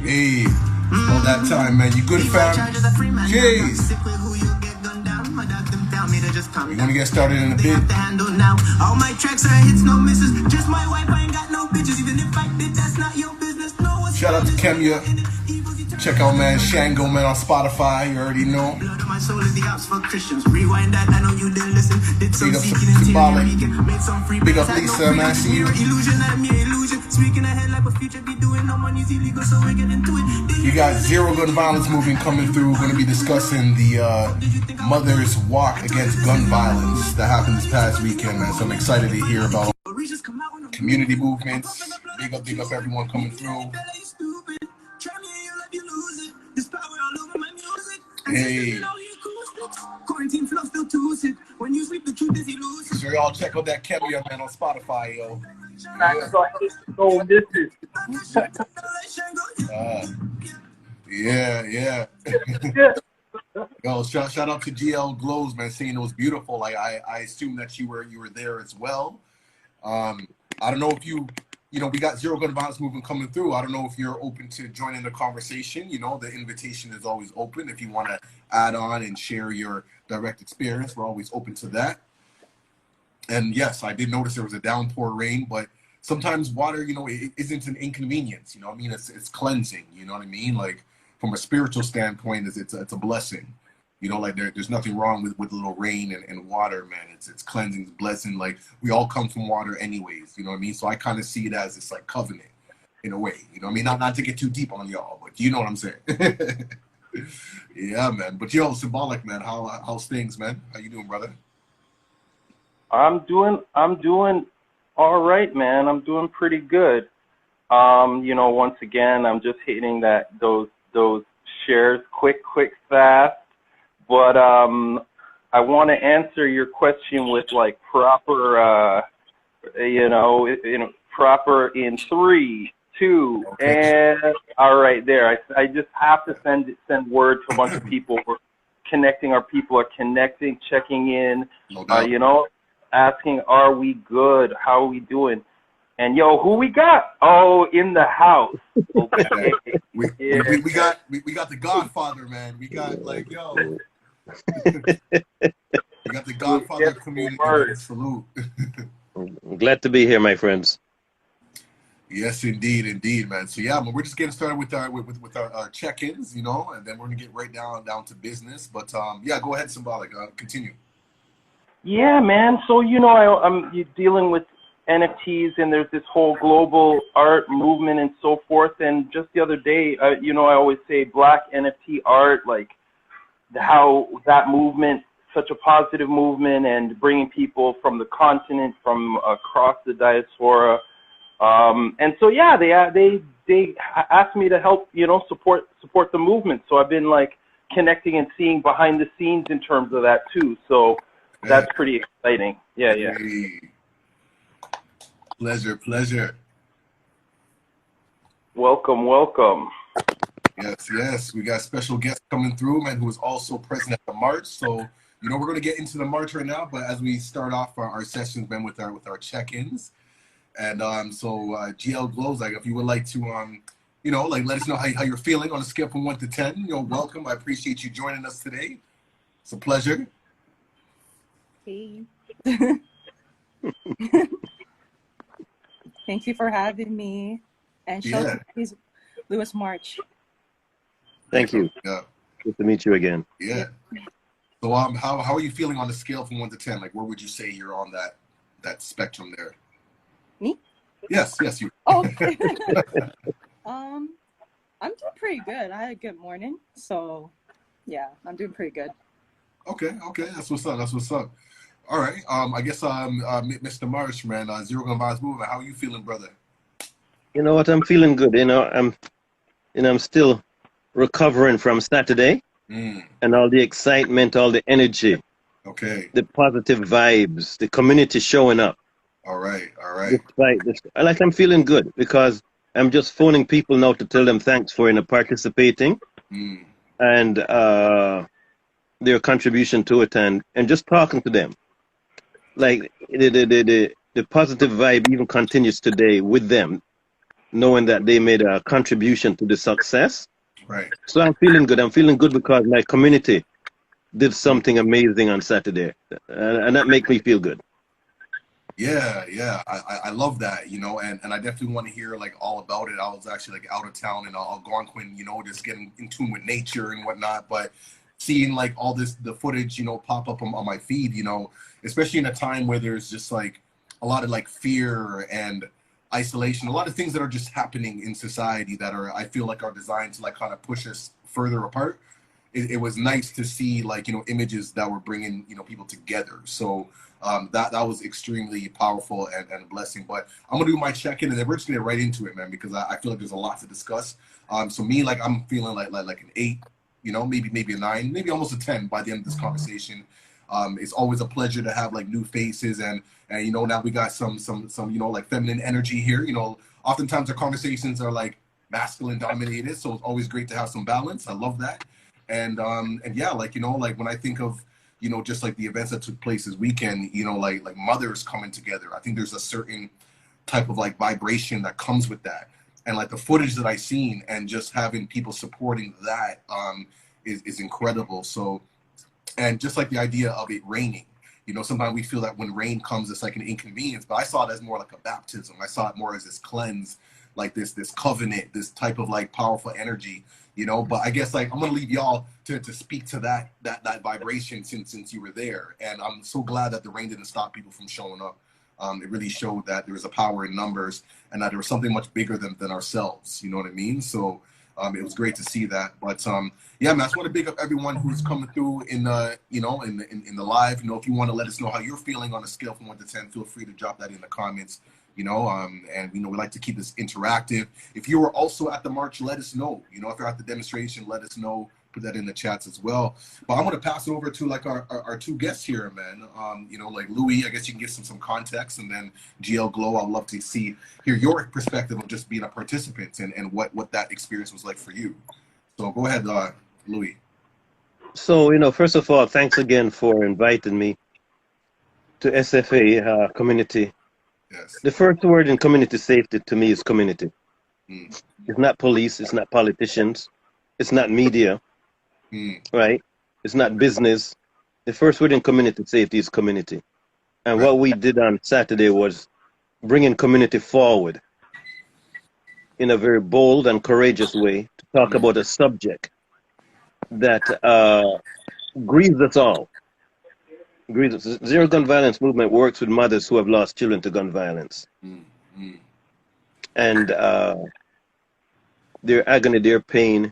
Hey, all that time, man. You good, fam? Jeez. We're gonna get started in a bit. All my tracks are hits, no misses. Just my wife, I ain't got no bitches. Even if I did, that's not your business. No. Shout out to Kemia. Check out, man, Shango, man, on Spotify. You already know. My soul is the ops for Christians. Rewind that, I know you didn't listen. Big up Symbolic. Big up Lisa, man. See you. Speaking ahead like a future be doing, no money's illegal, so we get into it. You got Zero Gun Violence movement coming through. We're going to be discussing the Mother's Walk Against Gun Violence that happened this past weekend, man. So I'm excited to hear about community movements. Big up everyone coming through. Hey. Sure, y'all check out that Kemia, man, on Spotify, yo. Yeah. Yo, shout out to GL Glows, man, saying it was beautiful. Like I assume that you were there as well. I don't know if you know, we got Zero Gun Violence movement coming through. I don't know if you're open to joining the conversation. You know, the invitation is always open. If you want to add on and share your direct experience, we're always open to that. And yes, I did notice there was a downpour rain, but sometimes water, you know, it isn't an inconvenience. You know what I mean? It's cleansing. You know what I mean? Like from a spiritual standpoint, it's a blessing. You know, like there's nothing wrong with a little rain and water, man. It's cleansing, it's blessing. Like we all come from water anyways. You know what I mean? So I kind of see it as this like covenant in a way. You know what I mean? Not to get too deep on y'all, but you know what I'm saying. Yeah, man. But yo, Symbolic, man. How's things, man? How you doing, brother? I'm doing all right, man. I'm doing pretty good. You know, once again, I'm just hitting those shares quick, fast. But I want to answer your question with like proper, proper in 3, 2, okay. And all right there. I just have to send word to a bunch of people. We're connecting. Our people are connecting, checking in. You know, asking, are we good? How are we doing? And yo, who we got? Oh, in the house. Okay. we got the Godfather, man. We got like yo. We got the Godfather community. Salute. I'm glad to be here, my friends. Yes, indeed, man. So yeah, we're just getting started with our check-ins, you know, and then we're gonna get right down to business. But yeah, go ahead, Symbolic. Continue. Yeah, man. So you know, I'm dealing with NFTs, and there's this whole global art movement and so forth. And just the other day, you know, I always say Black NFT art, like how that movement, such a positive movement, and bringing people from the continent, from across the diaspora. And so yeah, they asked me to help, you know, support the movement. So I've been like connecting and seeing behind the scenes in terms of that too. So that's pretty exciting. Yeah. Hey. Pleasure. Welcome. Yes. We got special guests coming through, man, who is also present at the march. So, you know, we're going to get into the march right now, but as we start off our sessions, man, with our check-ins. And so GL Glows, like if you would like to, you know, like let us know how you're feeling on a scale from 1 to 10. You know, welcome. I appreciate you joining us today. It's a pleasure. Hey. Thank you for having me. And shout out to Lewis March. Thank you. Yeah. Good to meet you again. Yeah. So how are you feeling on a scale from 1 to 10? Like where would you say you're on that spectrum there? Me? Yes, you. Oh. I'm doing pretty good. I had a good morning. So yeah, I'm doing pretty good. Okay. That's what's up. All right. I guess Mr. Marsh, man, Zero Gun Violence movement. How are you feeling, brother? You know what? I'm feeling good. You know, I'm still recovering from Saturday and all the excitement, all the energy. Okay. The positive vibes, the community showing up. All right. Like I'm feeling good because I'm just phoning people now to tell them thanks for participating and their contribution to it and just talking to them. Like the positive vibe even continues today with them. knowing that they made a contribution to the success. Right. So I'm feeling good. I'm feeling good because my community did something amazing on Saturday, and that makes me feel good. Yeah, yeah, I love that, you know, and I definitely want to hear like all about it. I was actually like out of town in Algonquin, you know, just getting in tune with nature and whatnot, but seeing like all the footage, you know, pop up on my feed, you know, especially in a time where there's just like a lot of like fear and isolation, a lot of things that are just happening in society that are, I feel like, are designed to like kind of push us further apart. It was nice to see like, you know, images that were bringing, you know, people together. So that was extremely powerful and a blessing. But I'm gonna do my check-in and then we're just gonna get right into it, man, because I feel like there's a lot to discuss. So me, like, I'm feeling like an 8, you know, maybe a 9, maybe almost a 10 by the end of this conversation. It's always a pleasure to have like new faces and you know, now we got some you know, like feminine energy here. You know, oftentimes our conversations are like masculine dominated, so it's always great to have some balance. I love that. And yeah, like, you know, like when I think of, you know, just like the events that took place this weekend, you know, like mothers coming together, I think there's a certain type of like vibration that comes with that. And like the footage that I seen and just having people supporting that is incredible. So, and just like the idea of it raining, you know, sometimes we feel that when rain comes, it's like an inconvenience, but I saw it as more like a baptism. I saw it more as this cleanse, like this covenant, this type of like powerful energy, you know. But I guess like I'm gonna leave y'all to speak to that vibration since you were there. And I'm so glad that the rain didn't stop people from showing up. It really showed that there was a power in numbers and that there was something much bigger than ourselves. You know what I mean? So it was great to see that. But yeah, man, I just want to big up everyone who's coming through in the, you know, in the live. You know, if you want to let us know how you're feeling on a scale from 1 to 10, feel free to drop that in the comments. You know, and you know, we like to keep this interactive. If you were also at the march, let us know. You know, if you're at the demonstration, let us know. Put that in the chats as well. But I'm going to pass it over to like our two guests here, man. You know, like Louis, I guess you can give some context, and then GL Glow, I'd love to hear your perspective of just being a participant and what that experience was like for you. So go ahead, Louis. So, you know, first of all, thanks again for inviting me to SFA community. Yes. The first word in community safety to me is community. It's not police, it's not politicians, it's not media, right? It's not business. The first word in community safety is community. And what we did on Saturday was bringing community forward in a very bold and courageous way to talk about a subject that grieves us all. Zero gun violence movement works with mothers who have lost children to gun violence. And their agony, their pain,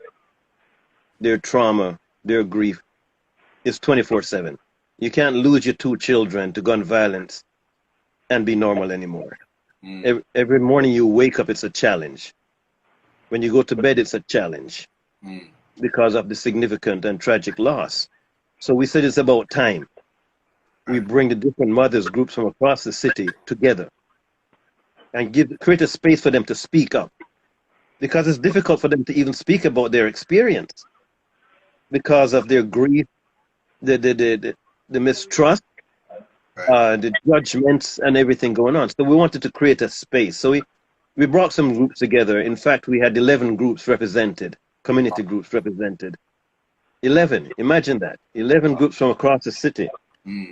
their trauma, their grief is 24/7. You can't lose your 2 children to gun violence and be normal anymore. Every morning you wake up, it's a challenge. When you go to bed, it's a challenge because of the significant and tragic loss. So we said it's about time we bring the different mothers groups from across the city together and create a space for them to speak up, because it's difficult for them to even speak about their experience because of their grief, the mistrust, the judgments and everything going on. So we wanted to create a space. So we brought some groups together. In fact, we had 11 groups represented, community groups represented. 11, imagine that, 11 groups from across the city.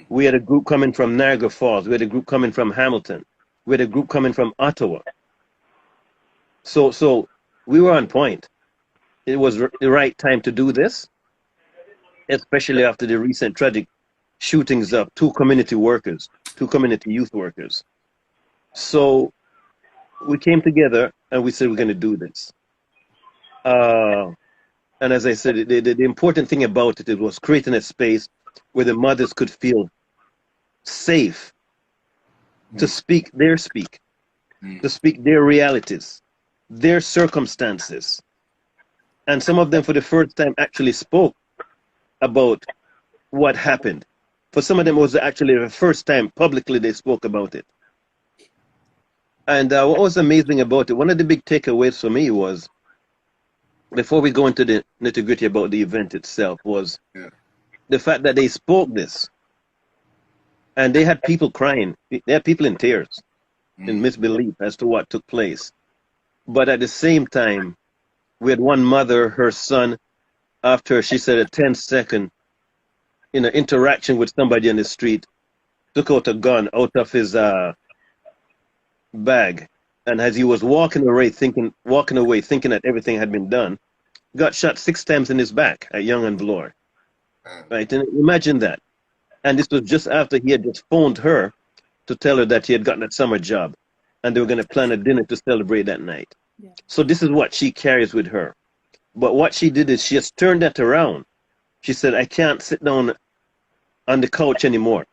We had a group coming from Niagara Falls. We had a group coming from Hamilton. We had a group coming from Ottawa. So we were on point. It was the right time to do this, especially after the recent tragic shootings of 2 community workers, 2 community youth workers. So we came together and we said we're going to do this. And as I said, the important thing about it was creating a space where the mothers could feel safe to speak their to speak their realities, their circumstances. And some of them for the first time actually spoke about what happened. For some of them it was actually the first time publicly they spoke about it. And what was amazing about it, one of the big takeaways for me was, before we go into the nitty-gritty about the event itself, was the fact that they spoke this. And they had people crying. They had people in tears, in misbelief as to what took place. But at the same time, we had one mother, her son, after she said a 10-second interaction with somebody on the street, took out a gun out of his bag, and as he was walking away thinking that everything had been done, got shot 6 times in his back at Young and Vlore. Right? And imagine that. And this was just after he had just phoned her to tell her that he had gotten a summer job and they were going to plan a dinner to celebrate that night. Yeah. So this is what she carries with her. But what she did is she just turned that around. She said, I can't sit down on the couch anymore.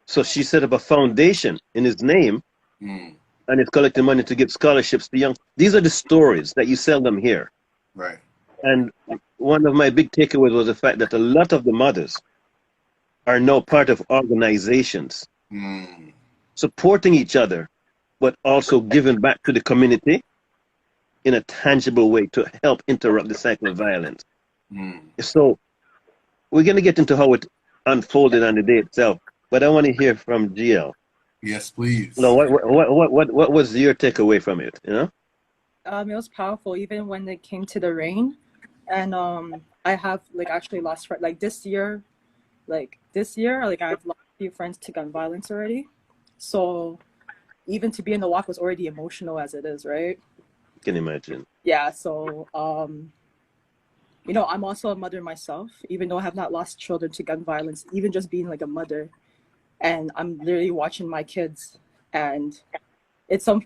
So she set up a foundation in his name and is collecting money to give scholarships to young. These are the stories that you seldom hear. Right. And one of my big takeaways was the fact that a lot of the mothers are now part of organizations supporting each other, but also giving back to the community in a tangible way to help interrupt the cycle of violence. So we're going to get into how it unfolded on the day itself, but I want to hear from GL. Yes, please. No, what was your takeaway from it? It was powerful, even when it came to the rain. And I have actually lost this year, I've lost a few friends to gun violence already. So even to be in the walk was already emotional as it is, right? Can imagine. Yeah. So I'm also a mother myself, even though I have not lost children to gun violence. Even just being like a mother, and I'm literally watching my kids, and it's a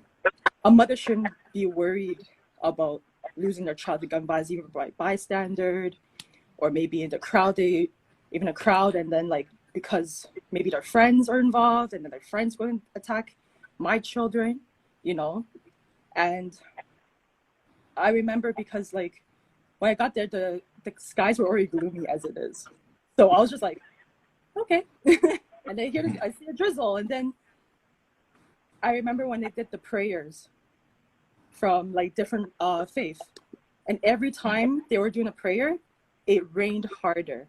mother shouldn't be worried about losing their child to gun violence, even by bystander, or maybe in the crowd, and then because maybe their friends are involved, and then their friends go and attack my children, and I remember because when I got there, the skies were already gloomy as it is, so I was just like, okay. And then I see a drizzle, and then I remember when they did the prayers from different faith, and every time they were doing a prayer, it rained harder.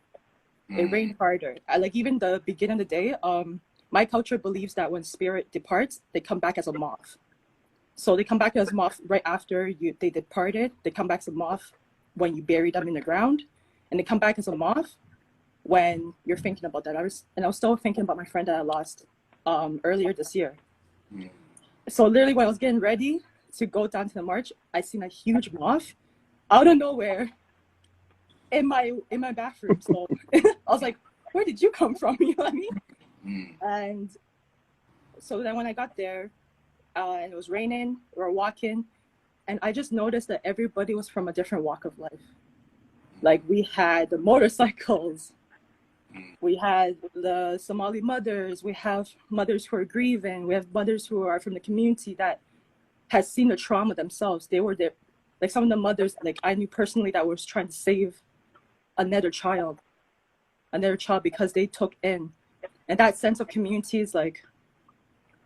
It rained harder. Even the beginning of the day, my culture believes that when spirit departs, they come back as a moth. So they come back as a moth right after they departed. They come back as a moth when you bury them in the ground, and they come back as a moth when you're thinking about that. I was still thinking about my friend that I lost earlier this year. So literally when I was getting ready to go down to the march, I seen a huge moth out of nowhere in my bathroom. So I was like, where did you come from? You know what I mean? And so then when I got there, and it was raining, we were walking, and I just noticed that everybody was from a different walk of life. We had the motorcycles, we had the Somali mothers, we have mothers who are grieving, we have mothers who are from the community that has seen the trauma themselves. They were there, some of the mothers I knew personally that was trying to save another child because they took in, and that sense of community is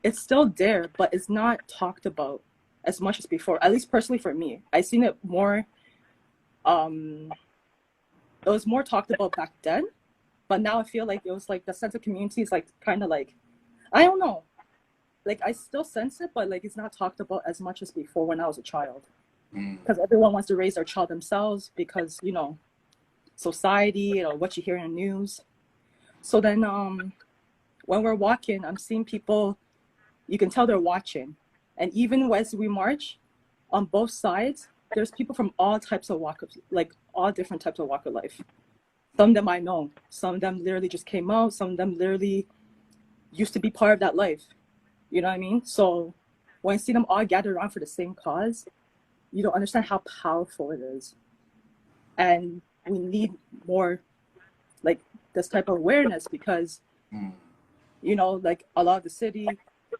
it's still there, but it's not talked about as much as before. At least personally for me, I seen it more. It was more talked about back then, but now I feel it was the sense of community is kind of I don't know, I still sense it, but it's not talked about as much as before when I was a child, because everyone wants to raise their child themselves because society or what you hear in the news. So then when we're walking, I'm seeing people, you can tell they're watching, and even as we march on both sides, there's people from all types of all different types of walk of life. Some of them I know, some of them literally just came out, some of them literally used to be part of that life. You know what I mean? So when I see them all gather around for the same cause, you don't understand how powerful it is. And we need more this type of awareness because, a lot of the city,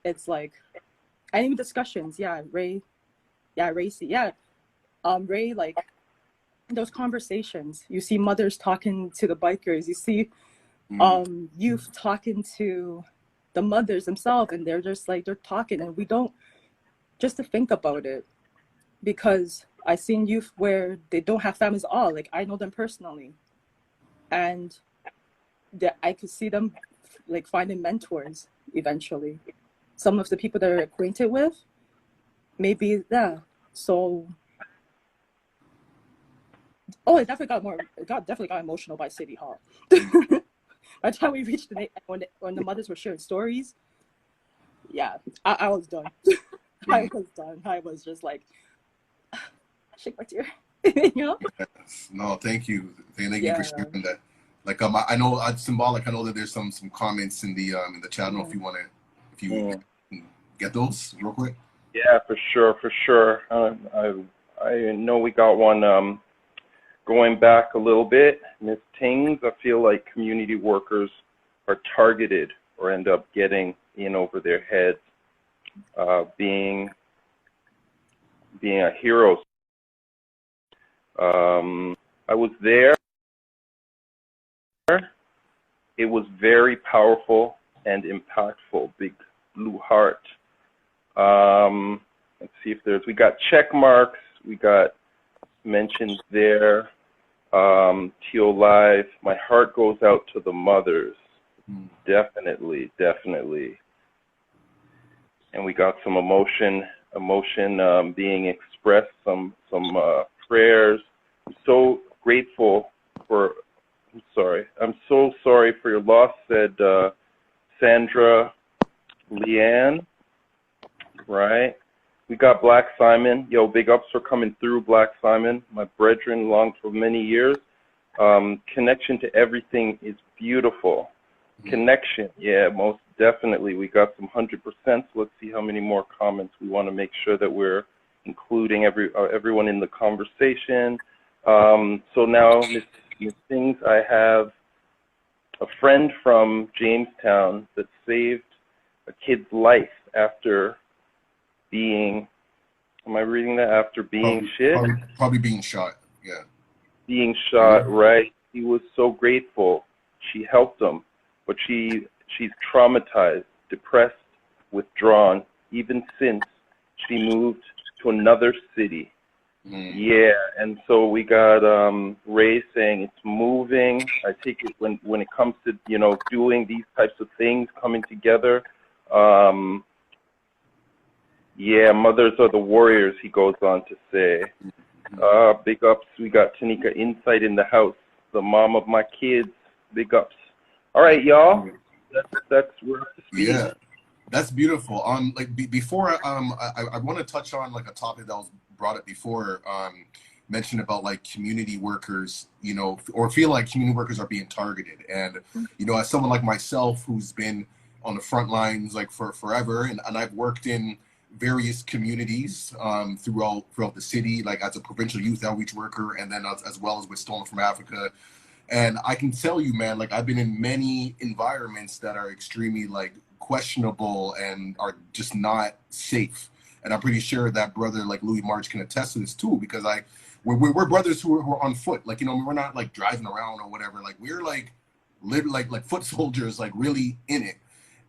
it's and even discussions, Ray, those conversations, you see mothers talking to the bikers, you see youth talking to the mothers themselves, and they're just they're talking, and we don't just to think about it, because I've seen youth where they don't have families at all. I know them personally, and I could see them finding mentors eventually. Some of the people that are acquainted with, maybe So, oh, definitely got emotional by City Hall. By the time we reached when the mothers were sharing stories, yeah, I was done. I was done. I was just like, shake my tear, you know? Yes. No, thank you. Thank you Yeah. for sharing that. Like, I know symbolic. I know that there's some comments in the chat. I don't know if you want to, if you can get those real quick. Yeah, for sure. I know we got one going back a little bit. Miss Tings, I feel like community workers are targeted or end up getting in over their heads, being a hero. I was there. It was very powerful and impactful. Big blue heart. Let's see if we got check marks. We got mentions there. Teal Live. My heart goes out to the mothers. Definitely. And we got some emotion being expressed, some prayers. I'm so grateful for, I'm so sorry for your loss, said Sandra Leanne, right? We got Black Simon. Yo, big ups for coming through, Black Simon. My brethren, long for many years. Connection to everything is beautiful. Connection, yeah, most definitely. We got some 100%. Let's see how many more comments. We want to make sure that we're including everyone in the conversation. So now, Ms. Things, I have a friend from Jamestown that saved a kid's life after being, am I reading that? After being Probably being shot, yeah. Being shot, right. He was so grateful. She helped him, but she's traumatized, depressed, withdrawn, even since she moved to another city. Yeah, and so we got Ray saying it's moving. I take it when it comes to, you know, doing these types of things, coming together. Yeah, mothers are the warriors, he goes on to say. Big ups. We got Tanika Insight in the house, the mom of my kids. Big ups. All right, y'all. That's we're up to speed. Yeah, that's beautiful. Like before, I want to touch on like a topic that was brought up before. Mentioned about like community workers, you know, or feel like community workers are being targeted. And you know, as someone like myself who's been on the front lines like for forever, and I've worked in various communities throughout the city, like as a provincial youth outreach worker, and then as well as with Stolen from Africa. And I can tell you, man, like I've been in many environments that are extremely like questionable and are just not safe. And I'm pretty sure that brother like Louis March can attest to this too, because we're brothers who are on foot. Like, you know, we're not like driving around or whatever. Like we're like foot soldiers, like really in it.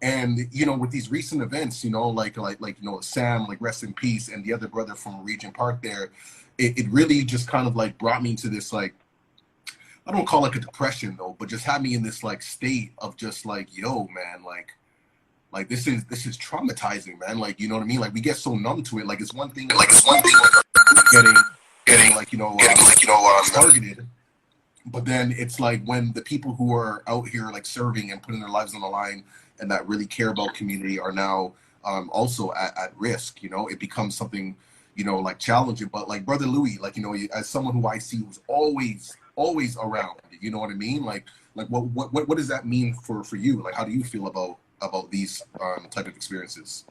And you know, with these recent events, you know, like you know, Sam, like rest in peace, and the other brother from Regent Park there, it really just kind of like brought me into this like, I don't call it like a depression though, but just had me in this like state of just like, yo, man, like this is traumatizing, man. Like, you know what I mean? Like we get so numb to it. Like it's one thing getting like, you know, targeted. But then it's like when the people who are out here like serving and putting their lives on the line and that really care about community are now also at risk, you know, it becomes something, you know, like challenging. But like Brother Louis, like, you know, as someone who I see who's always around, you know what I mean? Like what does that mean for you? Like, how do you feel about these type of experiences?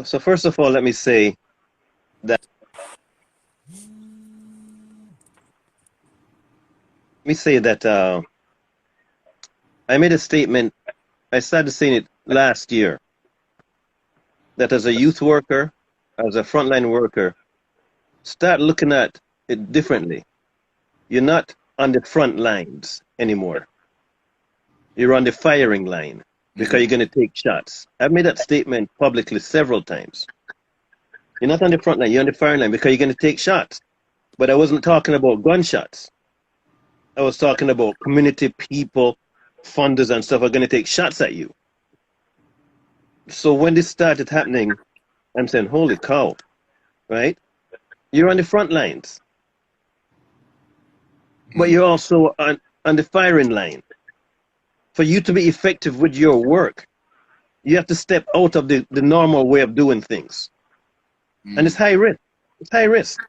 So first of all, let me say that I made a statement. I started saying it last year, that as a youth worker, as a frontline worker, start looking at it differently. You're not on the front lines anymore. You're on the firing line because you're going to take shots. I've made that statement publicly several times. You're not on the front line, you're on the firing line because you're going to take shots. But I wasn't talking about gunshots. I was talking about community people, funders and stuff are going to take shots at you. So when this started happening, I'm saying, holy cow, right? You're on the front lines, but you're also on the firing line. For you to be effective with your work, you have to step out of the normal way of doing things. And it's high risk. It's high risk.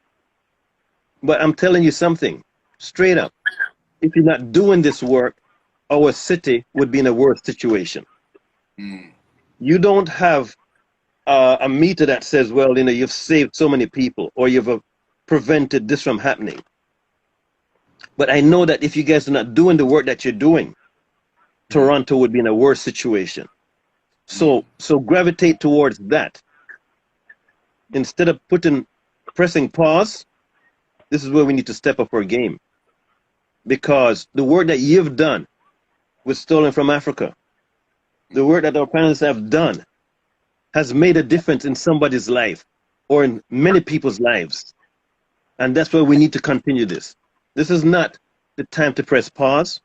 But I'm telling you something, straight up. If you're not doing this work, our city would be in a worse situation. You don't have a meter that says, well, you know, you've saved so many people or you've prevented this from happening. But I know that if you guys are not doing the work that you're doing, Toronto would be in a worse situation. So gravitate towards that. Instead of pressing pause, this is where we need to step up our game. Because the work that you've done was stolen from Africa. The work that our panelists have done has made a difference in somebody's life or in many people's lives. And that's why we need to continue this. This is not the time to press pause.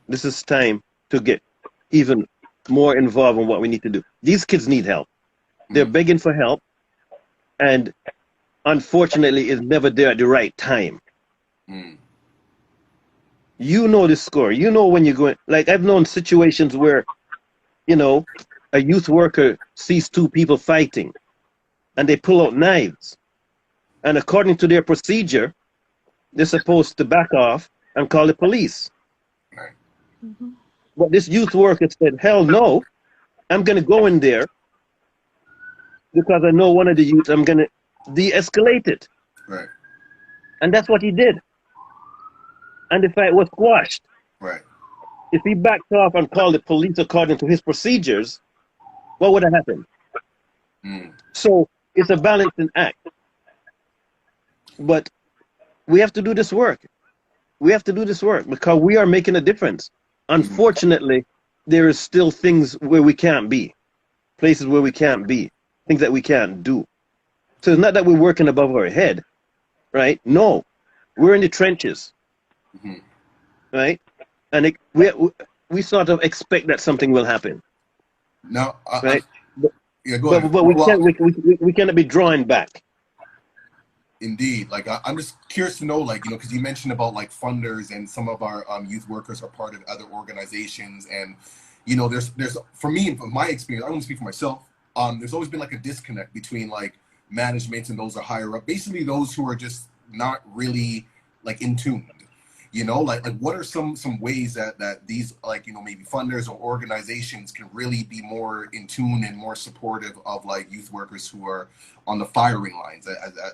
This is time to get even more involved in what we need to do. These kids need help. They're begging for help. And unfortunately, it's never there at the right time. You know the score. You know when you're going. Like, I've known situations where, you know, a youth worker sees two people fighting and they pull out knives. And according to their procedure, they're supposed to back off and call the police. But this youth worker said, hell no, I'm going to go in there because I know one of the youths, I'm going to de-escalate it. Right. And that's what he did. And the fight was squashed. Right. If he backed off and called the police according to his procedures, what would have happened? So it's a balancing act. But we have to do this work. We have to do this work because we are making a difference. Unfortunately, there is still things where we can't be, places where we can't be, things that we can't do. So it's not that we're working above our head, right? No, we're in the trenches, right? And we sort of expect that something will happen. Now, right? Yeah, go ahead. But we cannot be drawing back. Indeed. Like, I'm just curious to know, like, you know, because you mentioned about like funders and some of our youth workers are part of other organizations. And, you know, there's for me, from my experience, I don't speak for myself. There's always been like a disconnect between like management and those are higher up. Basically, those who are just not really like in tune. You know, like what are some ways that these, like, you know, maybe funders or organizations can really be more in tune and more supportive of like youth workers who are on the firing lines,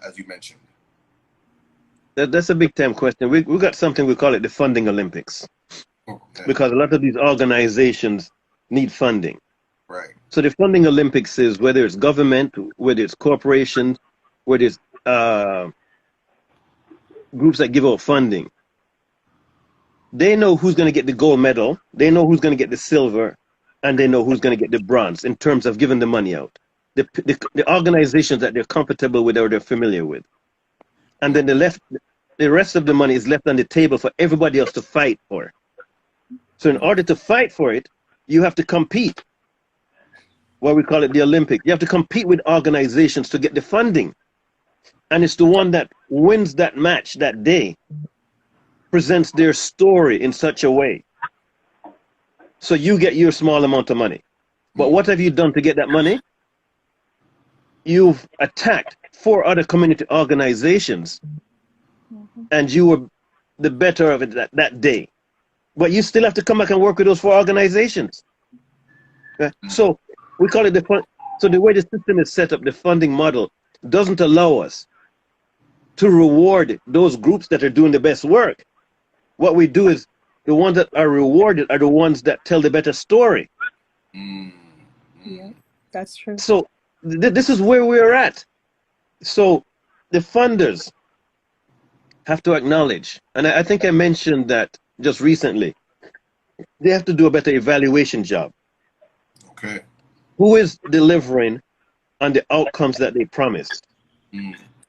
as you mentioned? That's a big time question. We got something, we call it the funding Olympics. Okay. Because a lot of these organizations need funding. Right. So the funding Olympics is whether it's government, whether it's corporations, whether it's groups that give out funding. They know who's going to get the gold medal, they know who's going to get the silver, and they know who's going to get the bronze in terms of giving the money out. The organizations that they're comfortable with or they're familiar with. And then the rest of the money is left on the table for everybody else to fight for. So in order to fight for it, you have to compete. What we call it the Olympics. You have to compete with organizations to get the funding. And it's the one that wins that match that day presents their story in such a way. So you get your small amount of money. But what have you done to get that money? You've attacked 4 other community organizations and you were the better of it that day. But you still have to come back and work with those 4 organizations. Okay? So we call it the fund. So the way the system is set up, the funding model doesn't allow us to reward those groups that are doing the best work. What we do is the ones that are rewarded are the ones that tell the better story. Yeah, that's true. So this is where we're at. So the funders have to acknowledge, and I think I mentioned that just recently, they have to do a better evaluation job. Okay. Who is delivering on the outcomes that they promised?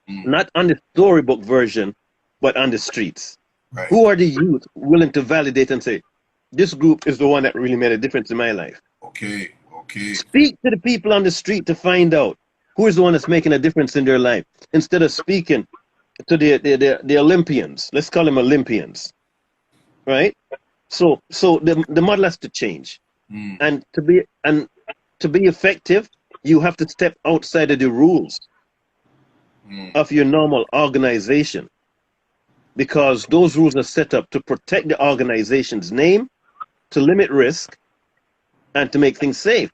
Not on the storybook version, but on the streets. Right. Who are the youth willing to validate and say, this group is the one that really made a difference in my life? Okay. Speak to the people on the street to find out Who is the one that's making a difference in their life? Instead of speaking to the Olympians, let's call them Olympians, right? So the model has to change, and to be effective, you have to step outside of the rules of your normal organization, because those rules are set up to protect the organization's name, to limit risk, and to make things safe.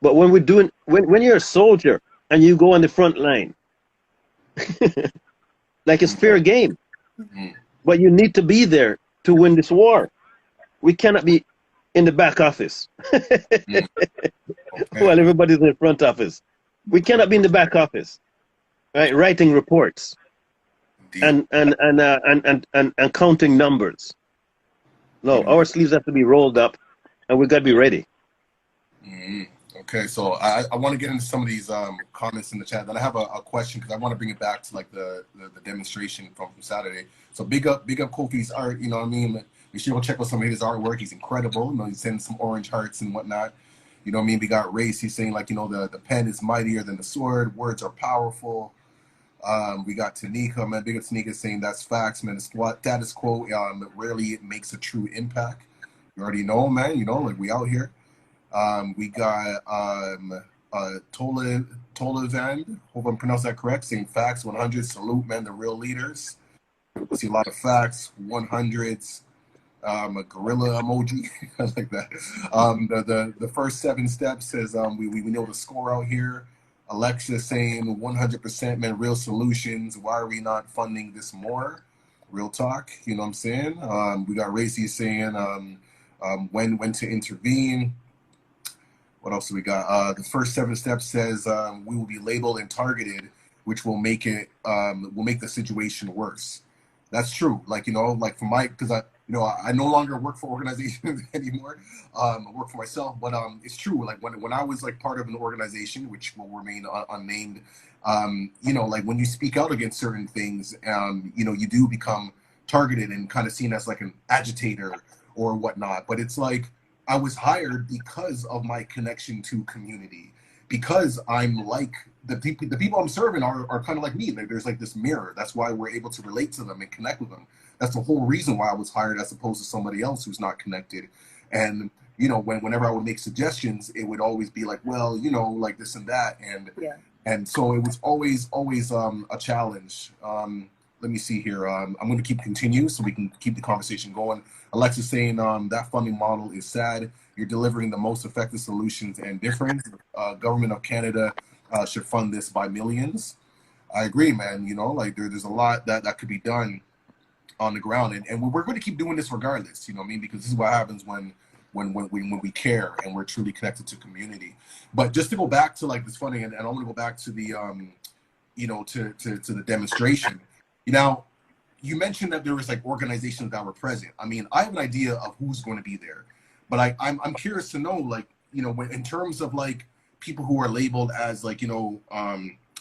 But when we're doing, when you're a soldier and you go on the front line, like it's fair game, but you need to be there to win this war. We cannot be in the back office while everybody's in the front office. We cannot be in the back office, right, writing reports and counting numbers. No, our sleeves have to be rolled up, and we've got to be ready. Okay, so I want to get into some of these comments in the chat. Then I have a question, because I want to bring it back to like the demonstration from Saturday. So big up Kofi's art. You know what I mean? You should go check out some of his artwork. He's incredible. You know, he's sending some orange hearts and whatnot. You know what I mean? We got Race. He's saying, like, you know, the pen is mightier than the sword. Words are powerful. We got Tanika, man. Big up Tanika, saying that's facts, man. The status quo rarely makes a true impact. You already know, man. You know, like, we out here. We got Tolivand, hope I'm pronouncing that correct, saying facts, 100, salute, man, the real leaders. I see a lot of facts, 100s, a gorilla emoji, I like that. The first 7 steps says we know the score out here. Alexa saying 100%, man, real solutions. Why are we not funding this more? Real talk, you know what I'm saying? We got Racy saying when to intervene. What else do we got? The first 7 steps says we will be labeled and targeted, which will make it will make the situation worse. That's true. Like, you know, like for my, because I no longer work for organizations anymore. I work for myself, but it's true. Like when I was like part of an organization, which will remain unnamed, you know, like when you speak out against certain things, you know, you do become targeted and kind of seen as like an agitator or whatnot. But it's like, I was hired because of my connection to community, because I'm like the people I'm serving are kind of like me. Like, there's like this mirror. That's why we're able to relate to them and connect with them. That's the whole reason why I was hired, as opposed to somebody else who's not connected. And you know, whenever I would make suggestions, it would always be like, well, you know, like this and that, and so it was always a challenge. Let me see here. I'm going to continue so we can keep the conversation going. Alexis saying that funding model is sad. You're delivering the most effective solutions and difference. Government of Canada should fund this by millions. I agree, man. You know, like there's a lot that could be done on the ground, and we're going to keep doing this regardless. You know what I mean? Because this is what happens when we care and we're truly connected to community. But just to go back to like this funding, and I want to go back to the you know, to the demonstration. You know, you mentioned that there was like organizations that were present. I mean, I have an idea of who's going to be there, but I'm curious to know, like, you know, in terms of like people who are labeled as like, you know,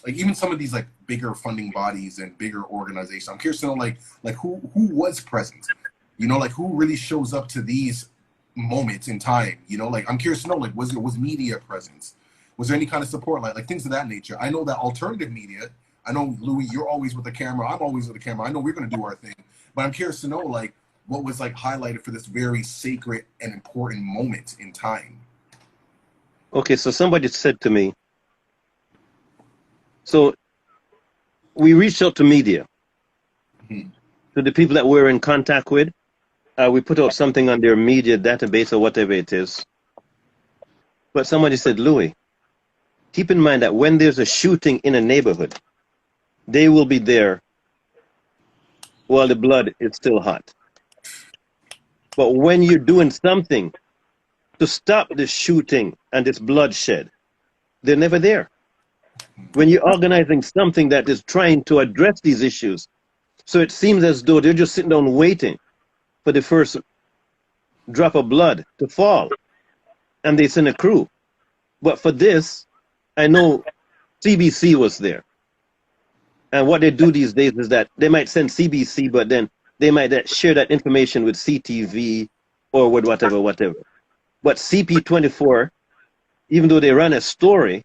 like even some of these like bigger funding bodies and bigger organizations. I'm curious to know like who was present, you know, like who really shows up to these moments in time, you know, like I'm curious to know, like, was media presence? Was there any kind of support, like things of that nature? I know that alternative media, I know, Louis, you're always with the camera. I'm always with the camera. I know we're going to do our thing. But I'm curious to know, like, what was, like, highlighted for this very sacred and important moment in time? Okay, so somebody said to me, so we reached out to media, to the people that we're in contact with. We put out something on their media database or whatever it is. But somebody said, Louis, keep in mind that when there's a shooting in a neighborhood, they will be there while the blood is still hot. But when you're doing something to stop this shooting and this bloodshed, they're never there. When you're organizing something that is trying to address these issues, so it seems as though they're just sitting down waiting for the first drop of blood to fall, and they send a crew. But for this, I know CBC was there. And what they do these days is that they might send CBC, but then they might share that information with CTV or with whatever. But CP24, even though they run a story,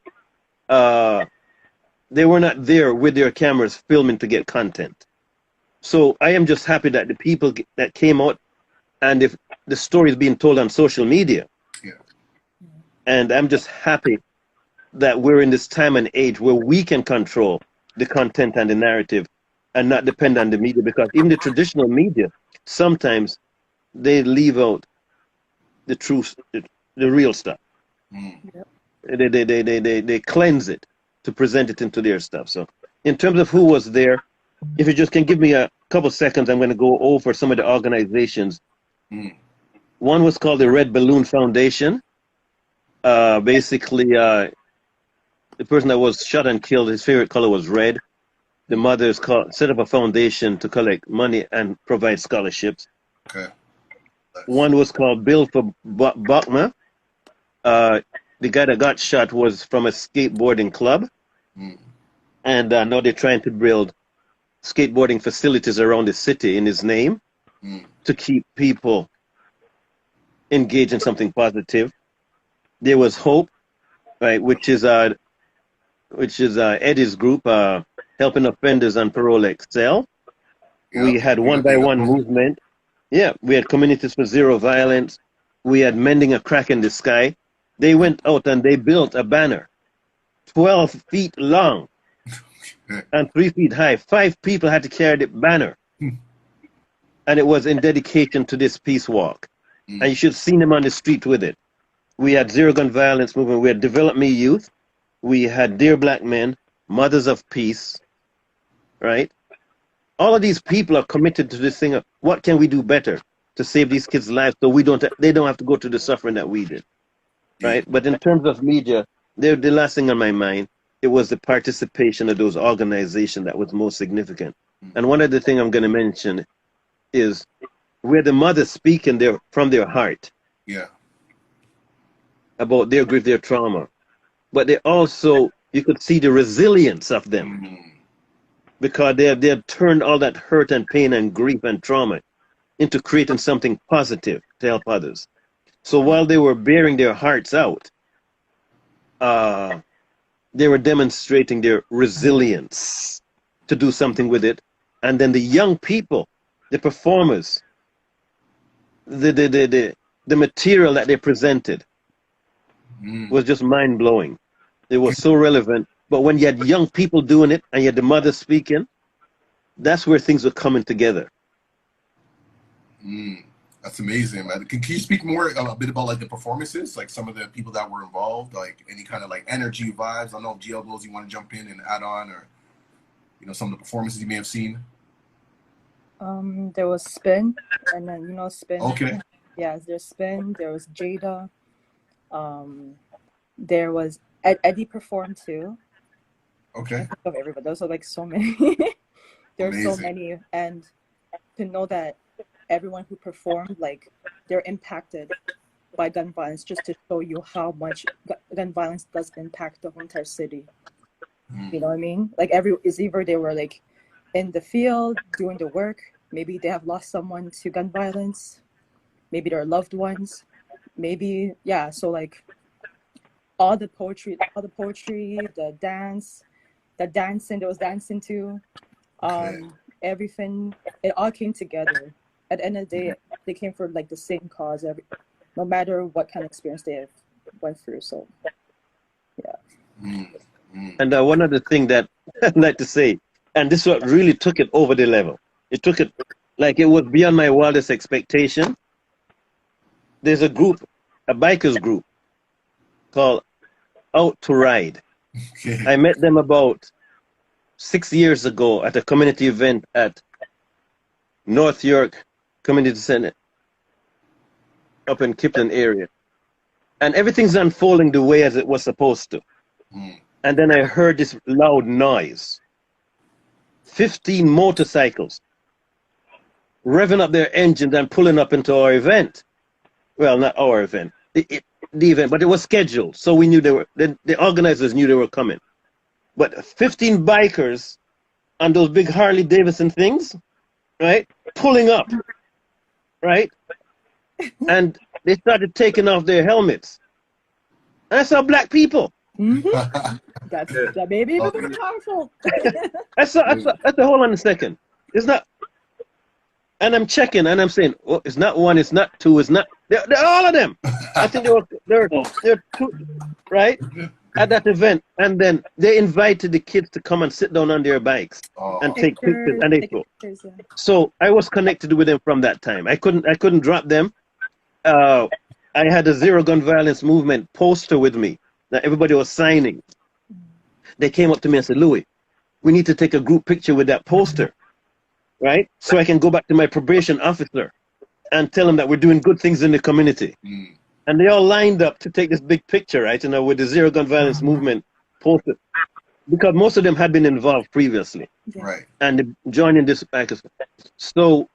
they were not there with their cameras filming to get content. So I am just happy that the people that came out, and if the story is being told on social media, Yeah. and I'm just happy that we're in this time and age where we can control the content and the narrative and not depend on the media, because even the traditional media, sometimes they leave out the truth, the real stuff. Mm. They cleanse it to present it into their stuff. So in terms of who was there, if you just can give me a couple seconds, I'm going to go over some of the organizations. Mm. One was called the Red Balloon Foundation. Basically, the person that was shot and killed, his favorite color was red. The mothers set up a foundation to collect money and provide scholarships. Okay. One was called Bill for Bachma. The guy that got shot was from a skateboarding club. Mm. And now they're trying to build skateboarding facilities around the city in his name to keep people engaged in something positive. There was Hope, right, which is Eddie's group, Helping Offenders on Parole Excel. Yep. We had One by One movement. Yeah, we had Communities for Zero Violence. We had Mending a Crack in the Sky. They went out and they built a banner, 12 feet long and 3 feet high. 5 people had to carry the banner. And it was in dedication to this peace walk. And you should have seen them on the street with it. We had Zero Gun Violence movement. We had Develop Me Youth. We had Dear Black Men, Mothers of Peace, right? All of these people are committed to this thing of what can we do better to save these kids' lives so they don't have to go through the suffering that we did, right? But in terms of media, the last thing on my mind, it was the participation of those organizations that was most significant. And one other thing I'm going to mention is where the mothers speaking from their heart. Yeah. About their grief, their trauma. But they also, you could see the resilience of them because they have turned all that hurt and pain and grief and trauma into creating something positive to help others. So while they were bearing their hearts out, they were demonstrating their resilience to do something with it. And then the young people, the performers, the material that they presented was just mind-blowing. It was so relevant. But when you had young people doing it and you had the mothers speaking, that's where things were coming together. That's amazing, man. Can you speak more a bit about like the performances, like some of the people that were involved, like any kind of like energy vibes? I don't know if GL Glows, you want to jump in and add on, or some of the performances you may have seen. There was Spin, and then Spin. Okay. Yeah, there's Spin. There was Jada. There was Eddie performed too. Okay. Of everybody, those are like so many. There's so many, and to know that everyone who performed, like, they're impacted by gun violence, just to show you how much gun violence does impact the whole entire city. You know what I mean? Like either they were like in the field doing the work, maybe they have lost someone to gun violence, maybe their loved ones, maybe so like all the poetry, the dance, the dancing, there was dancing too, everything, it all came together. At the end of the day, they came for like the same cause, no matter what kind of experience they have went through. So yeah. And one other thing that I'd like to say, and this is what really took it over the level. It took it like it was beyond my wildest expectation. There's a group, a bikers group called Out to Ride. Okay. I met them about 6 years ago at a community event at North York Community Center up in Kipling area. And everything's unfolding the way as it was supposed to. And then I heard this loud noise. 15 motorcycles revving up their engines and pulling up into our event. Well, not our event, the event, but it was scheduled. So we knew the organizers knew they were coming. But 15 bikers on those big Harley Davidson things, right? Pulling up, right? And they started taking off their helmets. And I saw black people. That may be even more powerful. That's a hold on a second. It's not. And I'm checking, and I'm saying, oh, it's not one, it's not two, it's not. They're all of them. I think they're two, right, at that event, and then they invited the kids to come and sit down on their bikes and take pictures, and they go. So I was connected with them from that time. I couldn't drop them. I had a Zero Gun Violence Movement poster with me that everybody was signing. They came up to me and said, Louis, we need to take a group picture with that poster. Right? So I can go back to my probation officer and tell him that we're doing good things in the community. And they all lined up to take this big picture, right? With the Zero Gun Violence Movement poster. Because most of them had been involved previously. Right. And joining this back. So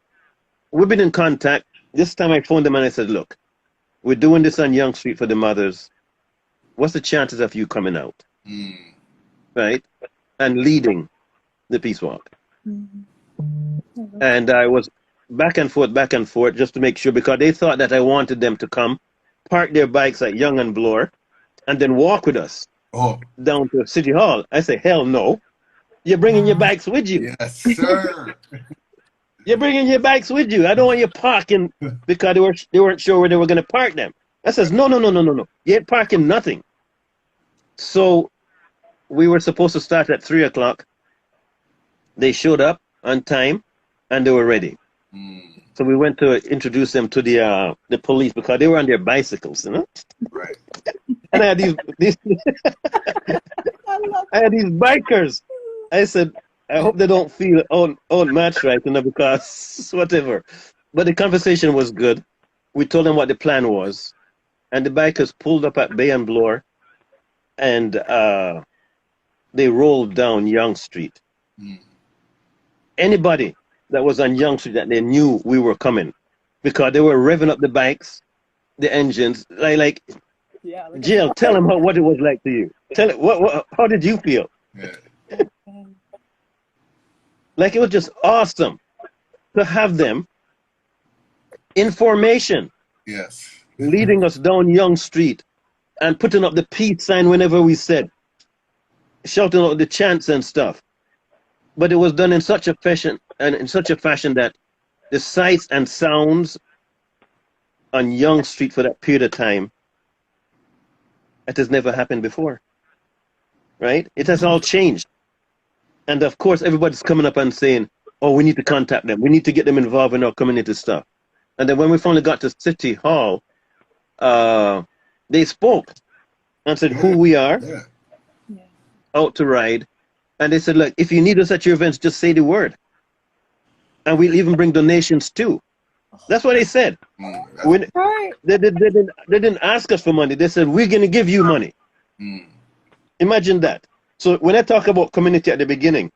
we've been in contact. This time I phoned them and I said, look, we're doing this on Young Street for the mothers. What's the chances of you coming out? Right? And leading the peace walk. And I was back and forth just to make sure, because they thought that I wanted them to come, park their bikes at Young and Bloor, and then walk with us down to City Hall. I say, hell no. You're bringing your bikes with you. Yes, sir. You're bringing your bikes with you. I don't want you parking because they weren't sure where they were going to park them. I says, no. You ain't parking nothing. So we were supposed to start at 3 o'clock. They showed up on time, and they were ready. So we went to introduce them to the police because they were on their bicycles, you know. Right. And I had these bikers. I said, I hope they don't feel outmatched, right, you know, because whatever. But the conversation was good. We told them what the plan was, and the bikers pulled up at Bay and Bloor, and they rolled down Young Street. Anybody that was on Young Street that they knew we were coming, because they were revving up the bikes, the engines, like Jill, tell them what it was like to you. Tell it how did you feel? Yeah. Like, it was just awesome to have them in formation. Yes. Leading us down Young Street and putting up the peace sign whenever we said, shouting out the chants and stuff. But it was done in such a fashion that the sights and sounds on Young Street for that period of time, it has never happened before. Right? It has all changed. And of course, everybody's coming up and saying, oh, we need to contact them. We need to get them involved in our community stuff. And then when we finally got to City Hall, they spoke and said who we are, out to ride. And they said, look, if you need us at your events, just say the word. And we'll even bring donations too. That's what they said. They didn't ask us for money. They said, we're going to give you money. Imagine that. So when I talk about community at the beginning,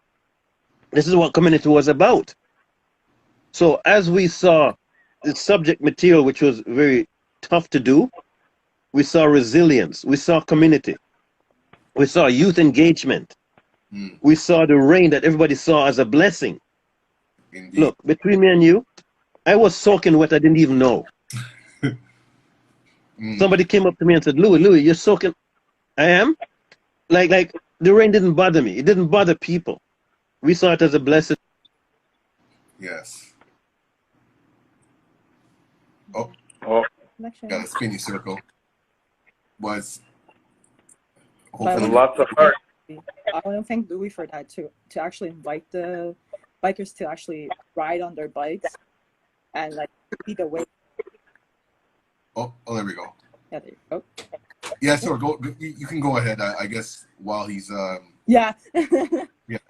this is what community was about. So as we saw the subject material, which was very tough to do, we saw resilience. We saw community. We saw youth engagement. We saw the rain that everybody saw as a blessing. Indeed. Look, between me and you, I was soaking wet. I didn't even know. Somebody came up to me and said, Louis, you're soaking. I am? Like the rain didn't bother me. It didn't bother people. We saw it as a blessing. Yes. Oh. Got a spinny circle. Was hopefully lots of heart. I want to thank Louis for that too, to actually invite the bikers to actually ride on their bikes and like lead the way. Oh, there we go. Yeah, there you go. Yeah, sure. Go. You can go ahead. I guess while he's. Yeah. Yeah.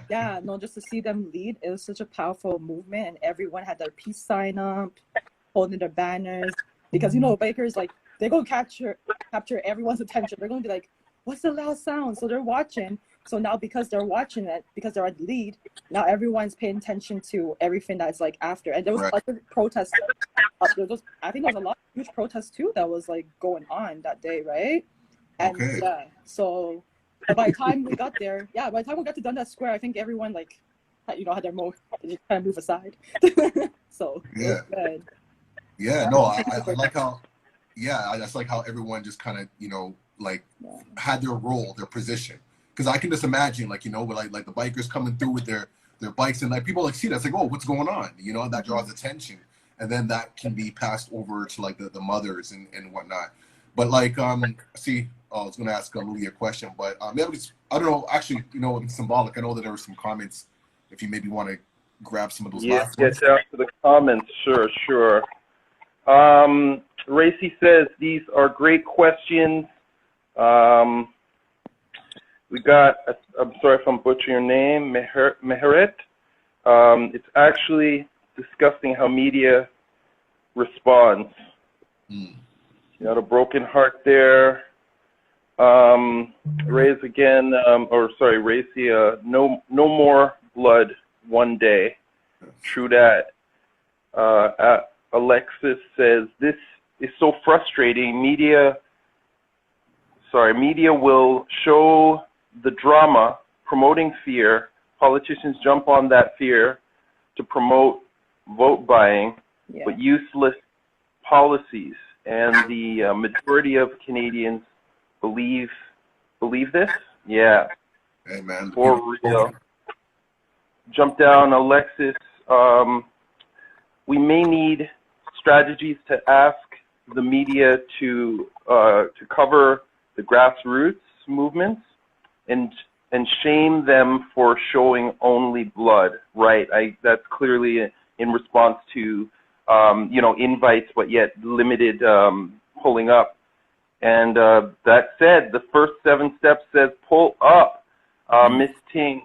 Yeah. No, just to see them lead, it was such a powerful movement, and everyone had their peace sign up, holding their banners, because bikers, like, they go capture everyone's attention. They're going to be like, what's the loud sound? So they're watching. So now because they're watching it, because they're at the lead, now everyone's paying attention to everything that's like after. And there was other protests. I think there was a lot of huge protests too that was like going on that day, right? And yeah, so by the time we got there, by the time we got to Dundas Square, I think everyone had their they just kind of move aside. So yeah, good. Yeah, no, I like how, I just like how everyone just kind of like had their role, their position. Because I can just imagine, like, you know, like the bikers coming through with their bikes, and like people like see that, it's like, oh, what's going on? You know, that draws attention, and then that can be passed over to like the mothers and whatnot. But like, see, I was gonna ask Louis a question, but maybe I don't know. Actually, you know, it's symbolic. I know that there were some comments. If you maybe want to grab some of those last ones. Get down to the comments. Sure. Racy says these are great questions. We got, I'm sorry if I'm butchering your name, Meheret. It's actually disgusting how media responds. You got a broken heart there. Racy again, Racy, no more blood one day. True that. Alexis says, this is so frustrating. Media will show the drama, promoting fear. Politicians jump on that fear to promote vote buying, but useless policies. And the majority of Canadians believe this? Yeah. Hey, man. For real. Jump down, Alexis. We may need strategies to ask the media to cover the grassroots movements and shame them for showing only blood. Right. That's clearly in response to invites, but yet limited pulling up. And that said, the first 7 steps says pull up. Miss Ting,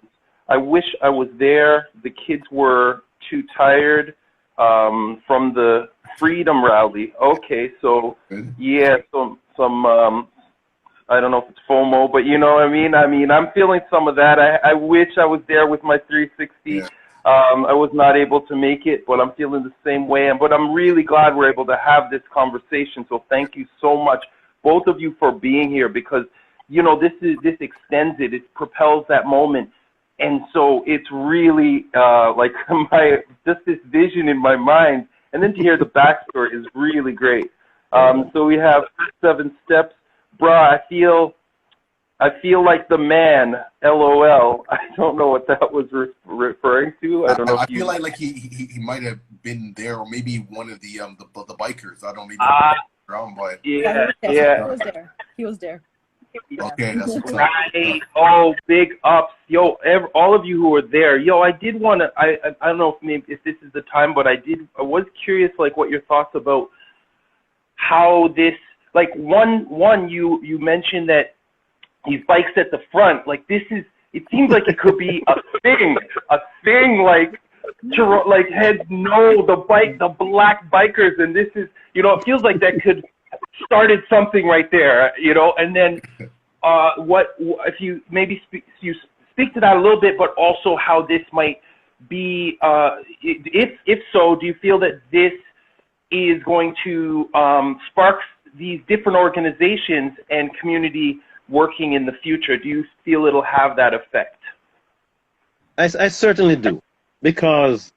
I wish I was there. The kids were too tired from the Freedom Rally. Okay, so yeah, some I don't know if it's FOMO, but you know what I mean? I'm feeling some of that. I wish I was there with my 360. Yeah. I was not able to make it, but I'm feeling the same way. But I'm really glad we're able to have this conversation. So thank you so much, both of you, for being here, because this extends it. It propels that moment. And so it's really like just this vision in my mind, and then to hear the backstory is really great. So we have 7 steps, bruh. I feel like the man. LOL. I don't know what that was referring to. I don't know. I feel like he might have been there, or maybe one of the bikers. I don't even know, but yeah. He was there. Okay, that's what's up. Right. Oh, big ups, yo! All of you who were there, yo! I did want to. I don't know if this is the time, but I was curious, like, what your thoughts about how this, like, one you mentioned that these bikes at the front, like, this is. It seems like it could be a thing, like heads know the black bikers, and this is, it feels like that could started something right there, and then what if you maybe speak to that a little bit, but also how this might be, if so, do you feel that this is going to spark these different organizations and community working in the future? Do you feel it'll have that effect? I certainly do, because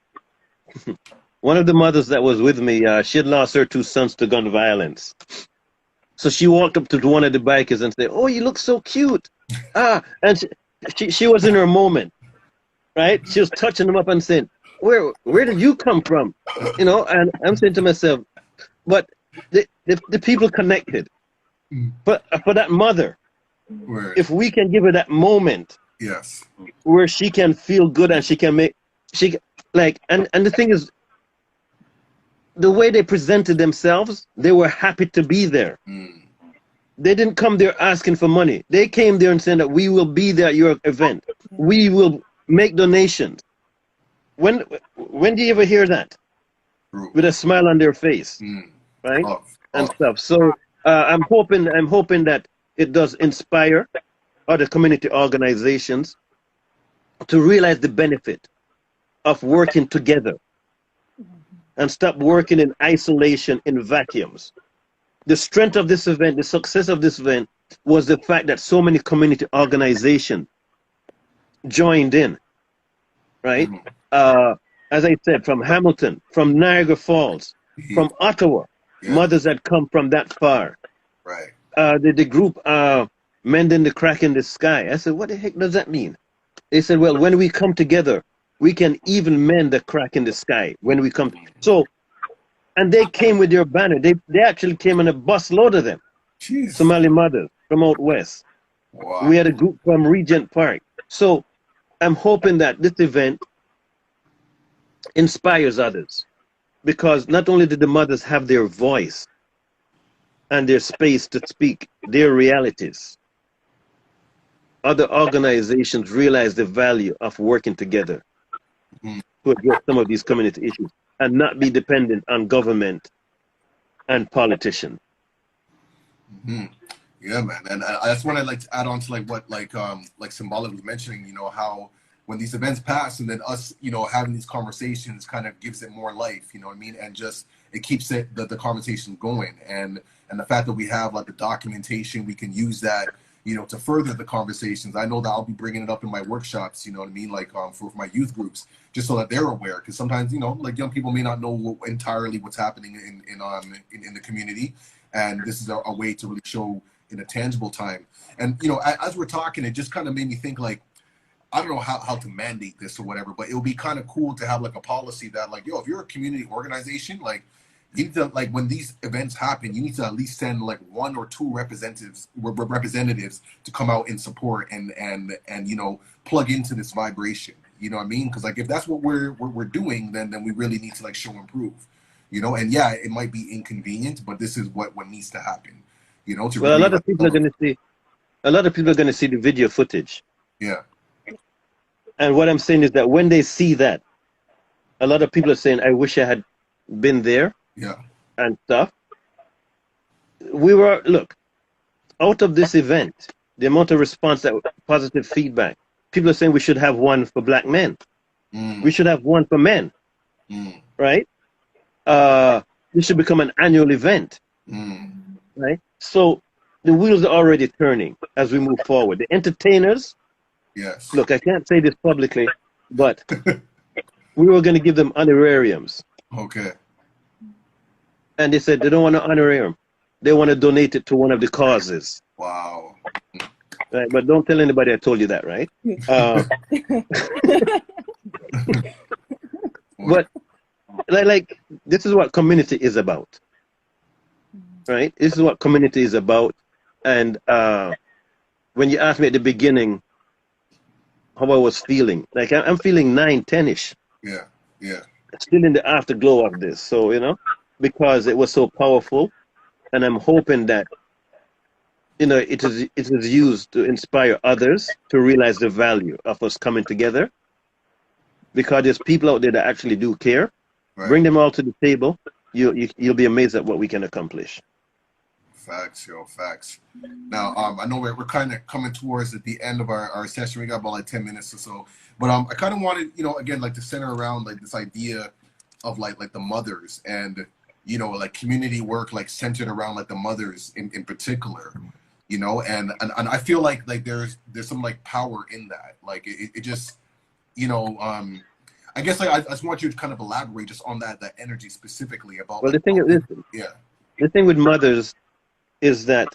one of the mothers that was with me, she had lost her 2 sons to gun violence. So she walked up to one of the bikers and said, "Oh, you look so cute." And she was in her moment, right? She was touching them up and saying, where did you come from? And I'm saying to myself, but the people connected. But for that mother, if we can give her that moment, yes, where she can feel good and she can and the thing is, the way they presented themselves, they were happy to be there. They didn't come there asking for money. They came there and saying that we will be there at your event. We will make donations. When do you ever hear that? With a smile on their face, right? And stuff. So I'm hoping that it does inspire other community organizations to realize the benefit of working together and stop working in isolation, in vacuums. The strength of this event, the success of this event, was the fact that so many community organizations joined in, right? As I said, from Hamilton, from Niagara Falls, from Ottawa, mothers had come from that far. Right. the group Mending the Crack in the Sky. I said, what the heck does that mean? They said, well, when we come together, we can even mend the crack in the sky when we come. So, and they came with their banner. They actually came on a bus load of them. Jeez. Somali mothers from out west. Wow. We had a group from Regent Park. So I'm hoping that this event inspires others, because not only did the mothers have their voice and their space to speak their realities, other organizations realize the value of working together to address some of these community issues and not be dependent on government and politicians. Yeah, man. And that's what I'd like to add on to what Symbolic was mentioning, you know, how when these events pass and then us, you know, having these conversations kind of gives it more life, you know what I mean? And just, it keeps the conversation going. And the fact that we have like the documentation, we can use that, you know, to further the conversations. I know that I'll be bringing it up in my workshops, you know what I mean? Like for my youth groups, just so that they're aware. Because sometimes, you know, like young people may not know entirely what's happening in the community. And this is a way to really show in a tangible time. And, you know, as we're talking, it just kind of made me think like, I don't know how to mandate this or whatever, but it would be kind of cool to have like a policy that like, yo, if you're a community organization, like you need to, like when these events happen, you need to at least send like 1 or 2 representatives to come out and support and you know, plug into this vibration. You know what I mean? Because like if that's what we're doing, then we really need to like show and prove. You know, and yeah, it might be inconvenient, but this is what needs to happen. You know, to well, really, a lot of people are going to see the video footage. Yeah. And what I'm saying is that when they see that, a lot of people are saying, I wish I had been there. Yeah. And stuff. Look, out of this event, the amount of response, that positive feedback, people are saying we should have one for Black men. We should have one for men. Right? This should become an annual event. Right? So the wheels are already turning as we move forward. The entertainers, yes. Look, I can't say this publicly, but we were going to give them honorariums. Okay. And they said they don't want an honorarium. They want to donate it to one of the causes. Wow. Right, but don't tell anybody I told you that, right? But like this is what community is about, right? This is what community is about. And when you asked me at the beginning how I was feeling, like I'm feeling 9, 10-ish. Yeah, yeah. Still in the afterglow of this, so you know, because it was so powerful, and I'm hoping that, you know, it is used to inspire others to realize the value of us coming together, because there's people out there that actually do care. Right. Bring them all to the table. You'll be amazed at what we can accomplish. Facts, yo, facts. Now, I know we're kind of coming towards at the end of our session. We got about like 10 minutes or so, but I kind of wanted, you know, again, like to center around like this idea of like the mothers and, you know, like community work, like centered around like the mothers in particular, you know, and I feel like there's some like power in that. Like it just, you know, I guess like I just want you to kind of elaborate just on that energy specifically about. Well, like, the thing is, yeah, the thing with mothers is that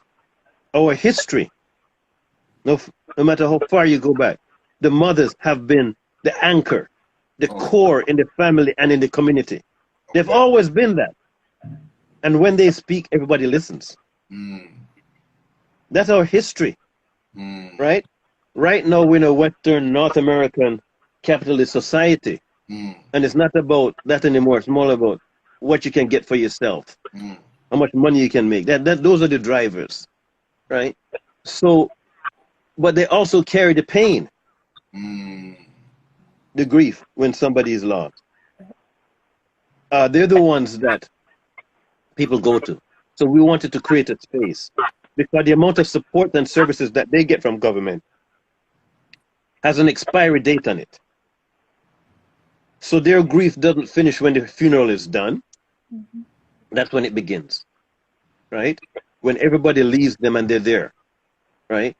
our history, no matter how far you go back, the mothers have been the anchor, the core in the family and in the community. They've always been that. And when they speak, everybody listens. That's our history, right? Right now, we're in a Western North American capitalist society. And it's not about that anymore. It's more about what you can get for yourself, how much money you can make. Those are the drivers, right? So, but they also carry the pain, the grief when somebody is lost. They're the ones that people go to. So we wanted to create a space because the amount of support and services that they get from government has an expiry date on it. So their grief doesn't finish when the funeral is done. That's when it begins, right? When everybody leaves them and they're there, right?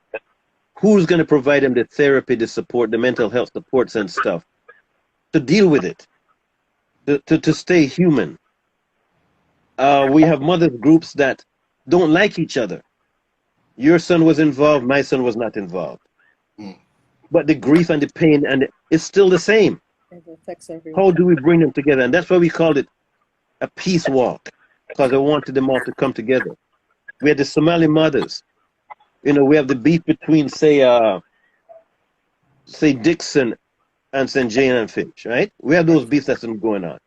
Who's going to provide them the therapy, the support, the mental health supports and stuff to deal with it, to stay human? We have mother groups that don't like each other. Your son was involved, my son was not involved. Mm. But the grief and the pain and it's still the same. It affects everyone. How do we bring them together? And that's why we called it a peace walk, because I wanted them all to come together. We had the Somali mothers. You know, we have the beef between, say Dixon and St. Jane and Finch, right? We have those beefs that's been going on.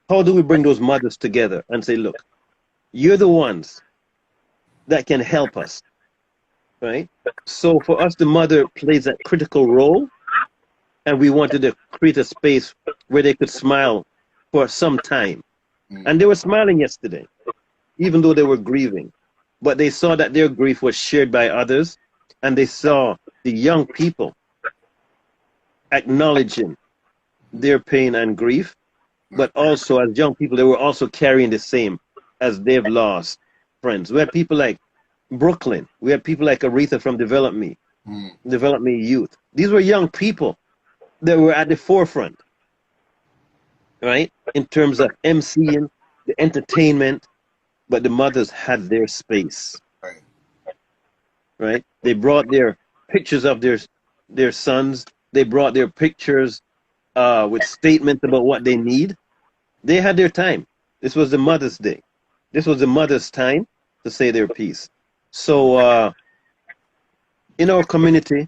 How do we bring those mothers together and say, look, you're the ones that can help us, right? So for us, the mother plays that critical role, and we wanted to create a space where they could smile for some time. And they were smiling yesterday, even though they were grieving. But they saw that their grief was shared by others, and they saw the young people acknowledging their pain and grief, but also as young people, they were also carrying the same as they've lost friends. We had people like Brooklyn. We had people like Aretha from Develop Me Youth. These were young people that were at the forefront, right? In terms of MCing, the entertainment, but the mothers had their space, right? They brought their pictures of their sons. They brought their pictures with statements about what they need. They had their time. This was the Mother's Day. This was the mother's time to say their piece. So in our community,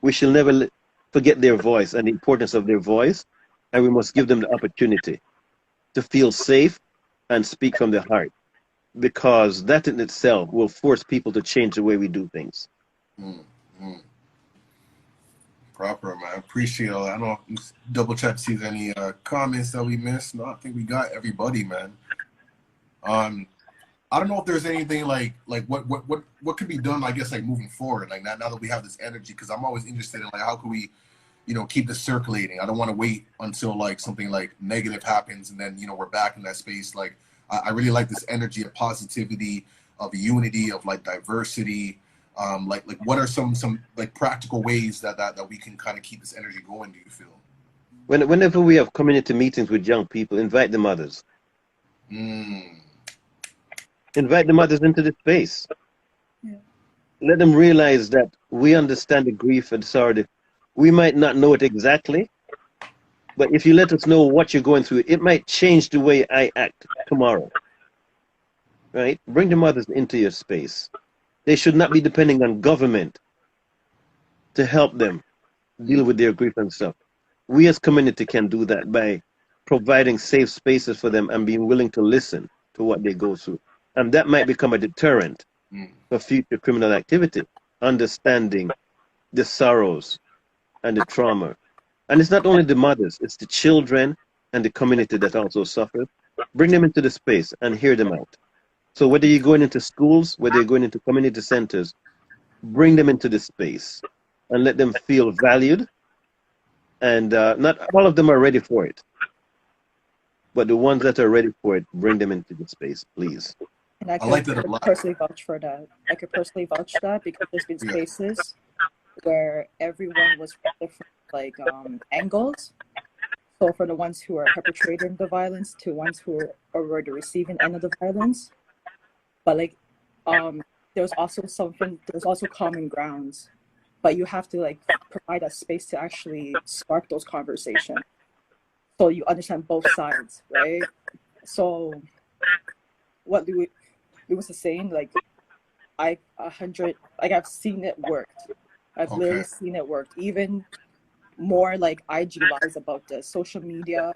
we shall never forget their voice and the importance of their voice, and we must give them the opportunity to feel safe and speak from the heart, because that in itself will force people to change the way we do things. Proper, man. I appreciate all that. I don't know if double check to see if there's any comments that we missed. No, I think we got everybody, man. I don't know if there's anything like what could be done, I guess, like moving forward, like now that we have this energy, because I'm always interested in like how can we, you know, keep this circulating. I don't want to wait until like something like negative happens and then, you know, we're back in that space. Like I really like this energy of positivity, of unity, of like diversity. Like what are some like practical ways that we can kind of keep this energy going, do you feel? Whenever we have community meetings with young people, invite the mothers. Invite the mothers into the space. Yeah. Let them realize that we understand the grief and sorrow. We might not know it exactly, but if you let us know what you're going through, it might change the way I act tomorrow. Right? Bring the mothers into your space. They should not be depending on government to help them deal with their grief and stuff. We as community can do that by providing safe spaces for them and being willing to listen to what they go through. And that might become a deterrent for future criminal activity, understanding the sorrows and the trauma. And it's not only the mothers, it's the children and the community that also suffer. Bring them into the space and hear them out. So whether you're going into schools, whether you're going into community centers, bring them into the space and let them feel valued. And not all of them are ready for it, but the ones that are ready for it, bring them into the space, please. And I like that a lot. Personally vouch for that. I could personally vouch that because there's been spaces where everyone was from different like angles. So for the ones who are perpetrating the violence to ones who are the receiving end of the violence. But like there's also common grounds. But you have to like provide a space to actually spark those conversations. So you understand both sides, right? So what Louis was saying, like I've seen it worked. I've literally seen it work. Even more like IG lives about this, social media,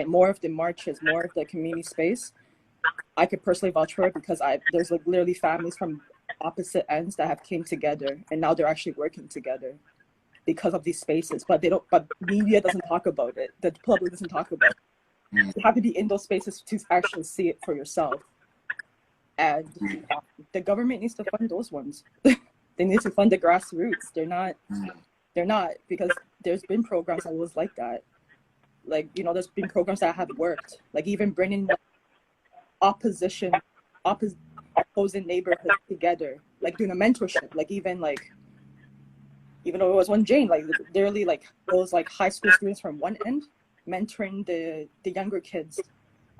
more of the marches, more of the community space. I could personally vouch for it because there's like literally families from opposite ends that have came together and now they're actually working together because of these spaces. But media doesn't talk about it. The public doesn't talk about it. You have to be in those spaces to actually see it for yourself. And the government needs to fund those ones. They need to fund the grassroots. They're not, because there's been programs that was like that. Like, you know, there's been programs that have worked. Like even bringing opposing neighborhoods together, like doing a mentorship, like even though it was one Jane, like literally like those like high school students from one end mentoring the younger kids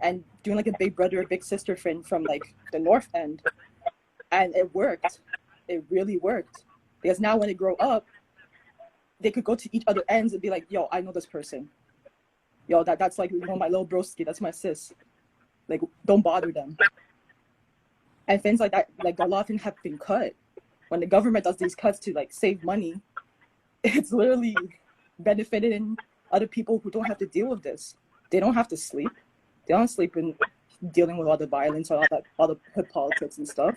and doing like a big brother, big sister thing from like the north end. And it worked. it really worked. Because now when they grow up, they could go to each other ends and be like, yo, I know this person. Yo, that's like, you know, my little broski, that's my sis. Like, don't bother them. And things like that, like a lot of things have been cut. When the government does these cuts to like save money, it's literally benefiting other people who don't have to deal with this. They don't have to sleep. They don't sleep in dealing with all the violence or all the politics and stuff.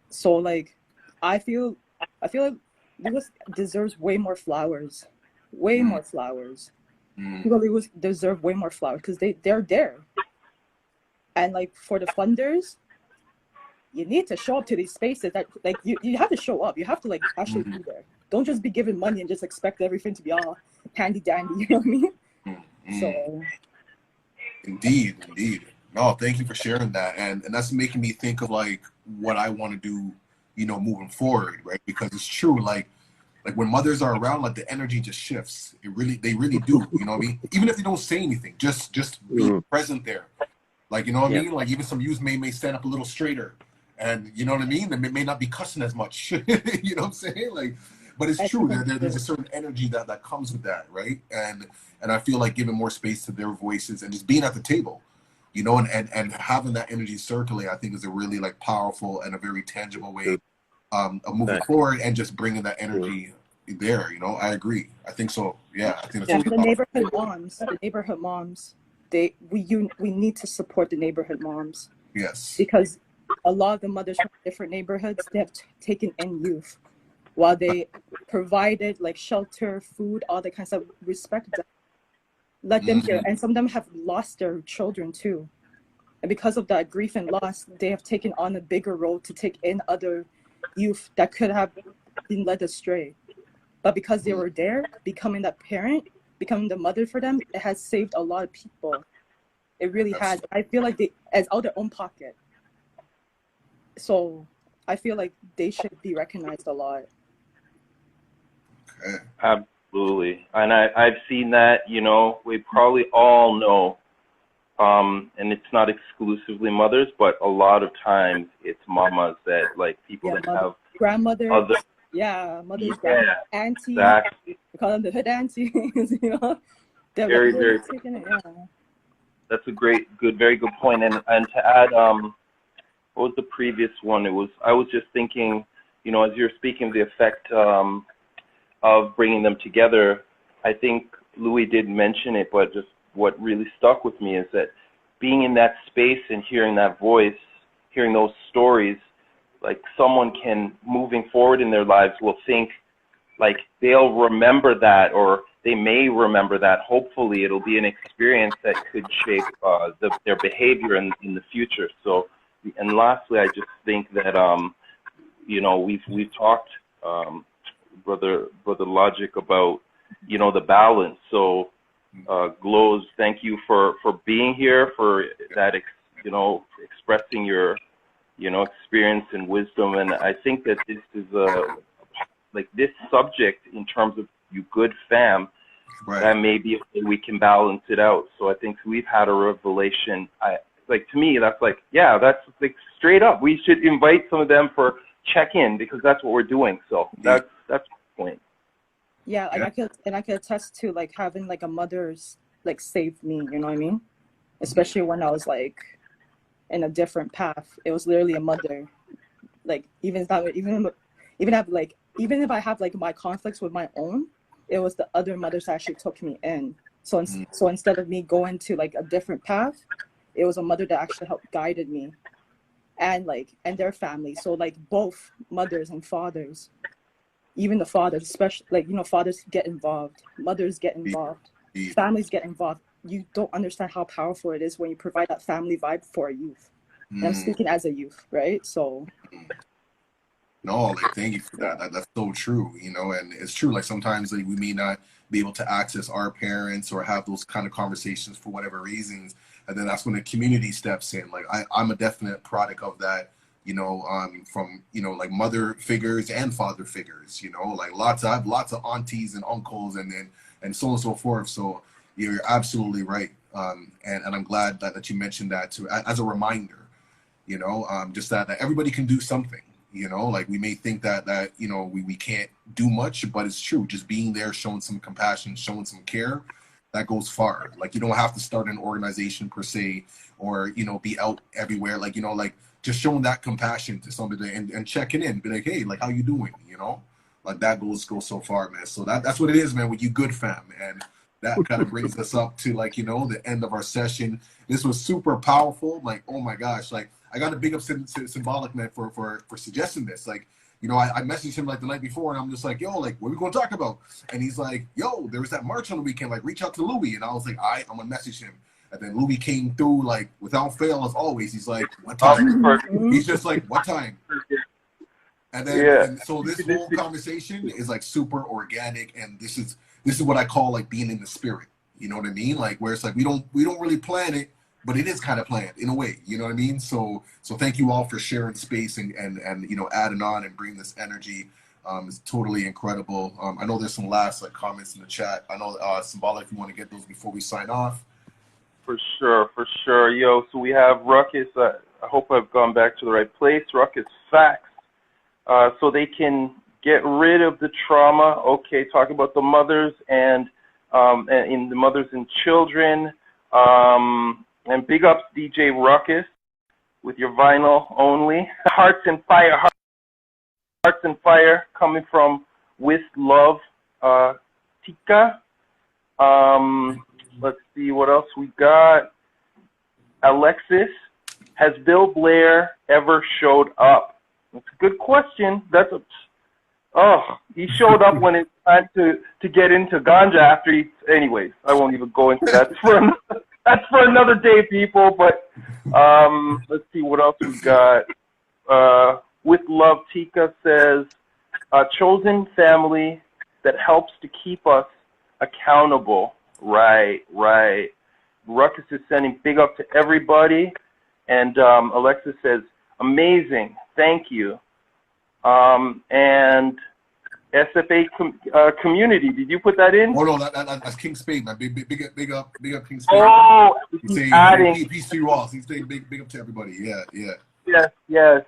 So like, I feel like Lewis deserves way more flowers, way more flowers. People Lewis deserve way more flowers because they're there. And like for the funders, you need to show up to these spaces that like you have to show up. You have to like actually be there. Don't just be given money and just expect everything to be all handy dandy. You know what I mean? So. Indeed. No, thank you for sharing that, and that's making me think of like what I want to do, you know, moving forward, right? Because it's true, like when mothers are around, like the energy just shifts. They really do. You know what I mean? Even if they don't say anything, just be present there. Like, you know what I mean? Like even some youth may stand up a little straighter, and you know what I mean? They may not be cussing as much. You know what I'm saying? Like, but it's true. There's a certain energy that comes with that, right? And I feel like giving more space to their voices and just being at the table, you know, and having that energy circulate, I think is a really like powerful and a very tangible way of moving forward and just bringing that energy there. You know, I agree. I think so. Yeah, I think that's the neighborhood moms, we need to support the neighborhood moms. Yes. Because a lot of the mothers from different neighborhoods, they have taken in youth while they provided like shelter, food, all that kind of stuff. Respect them. Let them hear. And some of them have lost their children too. And because of that grief and loss, they have taken on a bigger role to take in other youth that could have been led astray. But because they were there, becoming that parent, becoming the mother for them, it has saved a lot of people. It really has. I feel like it's out of their own pocket. So I feel like they should be recognized a lot. Okay. Absolutely. And I've seen that, you know, we probably all know, and it's not exclusively mothers, but a lot of times it's mamas that like people that have grandmother, other, mothers, grandma, auntie, exactly. We call them the hood aunties, you know. They're Very, like, very taking it, yeah. That's a very good point. And to add, what was the previous one? I was just thinking, you know, as you're speaking, the effect of bringing them together. I think Louis did mention it, but just what really stuck with me is that being in that space and hearing that voice, hearing those stories, like someone can, moving forward in their lives, will think like they'll remember that, or they may remember that. Hopefully it'll be an experience that could shape their behavior in the future. So, and lastly, I just think that, you know, we've talked, Brother Logic, about, you know, the balance. So Glows, thank you for being here, for that, you know, expressing your, you know, experience and wisdom. And I think that this is like this subject in terms of you good fam, Right. that maybe we can balance it out. So I think we've had a revelation. Like, to me, that's like, yeah, that's like straight up. We should invite some of them for check-in, because that's what we're doing. So that's the point. Yeah, and I could attest to like having like a mother's like saved me, you know what I mean? Especially when I was like in a different path. It was literally a mother. Like even if I have like my conflicts with my own, it was the other mothers that actually took me in. So instead of me going to like a different path, it was a mother that actually helped guided me, and their family. So like both mothers and fathers, even the fathers, especially like, you know, fathers get involved, mothers get involved, families get involved. You don't understand how powerful it is when you provide that family vibe for a youth. And I'm speaking as a youth, right? So. No, like, thank you for that. That's so true, you know, and it's true. Like sometimes like, we may not be able to access our parents or have those kind of conversations for whatever reasons. And then that's when the community steps in. Like I'm a definite product of that, you know, from, you know, like mother figures and father figures, you know, like I have lots of aunties and uncles and so on and so forth. So you're absolutely right. And I'm glad that you mentioned that too, as a reminder, you know, just that everybody can do something. You know, like we may think that you know we can't do much, but it's true. Just being there, showing some compassion, showing some care, that goes far. Like you don't have to start an organization per se, or you know, be out everywhere. Like you know, like just showing that compassion to somebody and checking in, be like, hey, like how you doing? You know, like that goes so far, man. So that's what it is, man. With you, good fam, and that kind of brings us up to like, you know, the end of our session. This was super powerful. Like, oh my gosh, like I got to big up Symbolic, man, for suggesting this. Like, you know, I messaged him like the night before, and I'm just like, yo, like, what are we going to talk about? And he's like, yo, there was that march on the weekend. Like, reach out to Louis. And I was like, all right, I'm going to message him. And then Louis came through, like, without fail, as always. He's like, what time? He's just like, what time? And then, and so this whole conversation is like super organic, and this is what I call like being in the spirit. You know what I mean? Like where it's like we don't really plan it, but it is kind of planned in a way. You know what I mean? So thank you all for sharing space and you know, adding on and bringing this energy. It's totally incredible. I know there's some last like comments in the chat. I know Symbolic, if you want to get those before we sign off. For sure. Yo, so we have Ruckus. I hope I've gone back to the right place. Ruckus Facts. So they can get rid of the trauma. Okay, talking about the mothers and in the mothers and children. And big ups DJ Ruckus with your vinyl only. Hearts and Fire coming from With Love Tika. Let's see what else we got. Alexis, has Bill Blair ever showed up? That's a good question. He showed up when it's time to get into ganja after he. Anyways, I won't even go into that. That's for another day, people. But let's see what else we got. With Love, Tika says, chosen family that helps to keep us accountable. Right. Ruckus is sending big up to everybody, and Alexis says, amazing. Thank you. And SFA community, did you put that in? Oh no, that's King Spade, man. Big up King Spade. Oh, he's adding. Peace to Ross. He's saying big up to everybody. Yeah. Yes.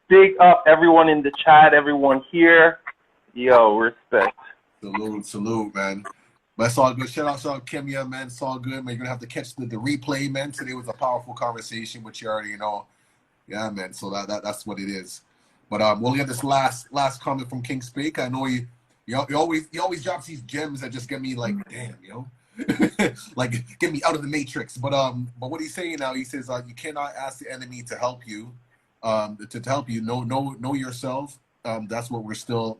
Big up everyone in the chat, everyone here. Yo, respect. Salute, man. But it's all good. Shout out Kenya, man. It's all good, man. You're gonna have to catch the replay, man. Today was a powerful conversation, which you already know. Yeah, man. So that's what it is. But we'll get this last comment from King Spake. I know he always drops these gems that just get me like, damn, you know, like get me out of the matrix. But what he's saying now, he says you cannot ask the enemy to help you, to help you. Know yourself. That's why we're still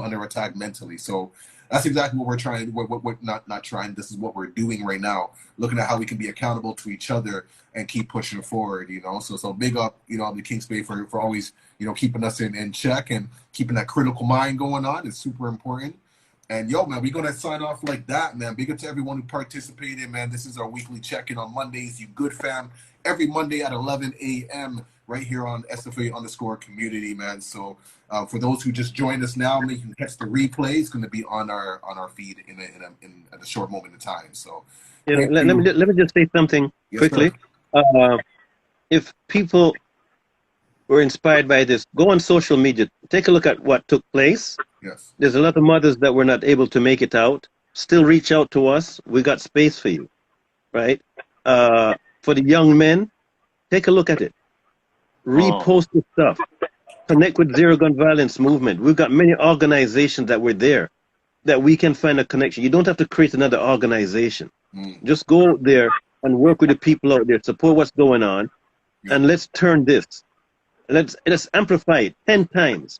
under attack mentally. So that's exactly what we're trying. We're not trying. This is what we're doing right now. Looking at how we can be accountable to each other and keep pushing forward. You know, so big up, you know, the King Spade for always, you know, keeping us in check and keeping that critical mind going on. It's super important. And yo, man, we're gonna sign off like that, man. Big up to everyone who participated, man. This is our weekly check-in on Mondays. You good fam, every Monday at 11 a.m. right here on SFA_community, man. So for those who just joined us now, you can catch the replay. It's going to be on our feed in a short moment of time. So let me just say something quickly. If people were inspired by this, go on social media, take a look at what took place. Yes. There's a lot of mothers that were not able to make it out. Still reach out to us. We got space for you, right? For the young men, take a look at it. Repost the stuff. Connect with Zero Gun Violence Movement. We've got many organizations that were there that we can find a connection. You don't have to create another organization. Just go there and work with the people out there, support what's going on, and let's turn this. Let's amplify it 10 times.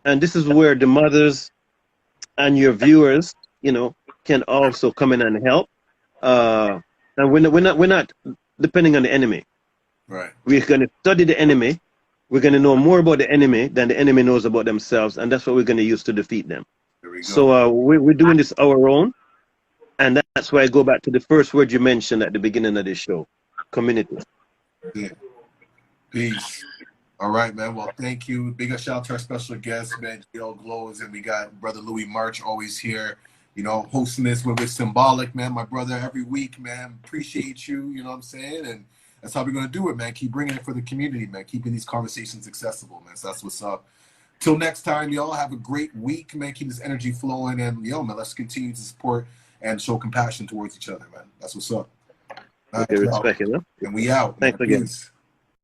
And this is where the mothers and your viewers, you know, can also come in and help. And we're not depending on the enemy. Right. We're going to study the enemy. We're going to know more about the enemy than the enemy knows about themselves, and that's what we're going to use to defeat them. There we go. So we're doing this our own, and that's why I go back to the first word you mentioned at the beginning of this show, community. Yeah. Peace. All right, man. Well, thank you. Big shout out to our special guest, man, DL Glows, and we got Brother Louis March always here, you know, hosting this with Symbolic, man, my brother, every week, man. Appreciate you, you know what I'm saying? And That's how we're gonna do it, man. Keep bringing it for the community, man. Keeping these conversations accessible, man. So that's what's up. Till next time, y'all have a great week, man. Keep this energy flowing, and yo, man, let's continue to support and show compassion towards each other, man. That's what's up. Okay, respect it, huh? And we out. Thanks man. again. Peace.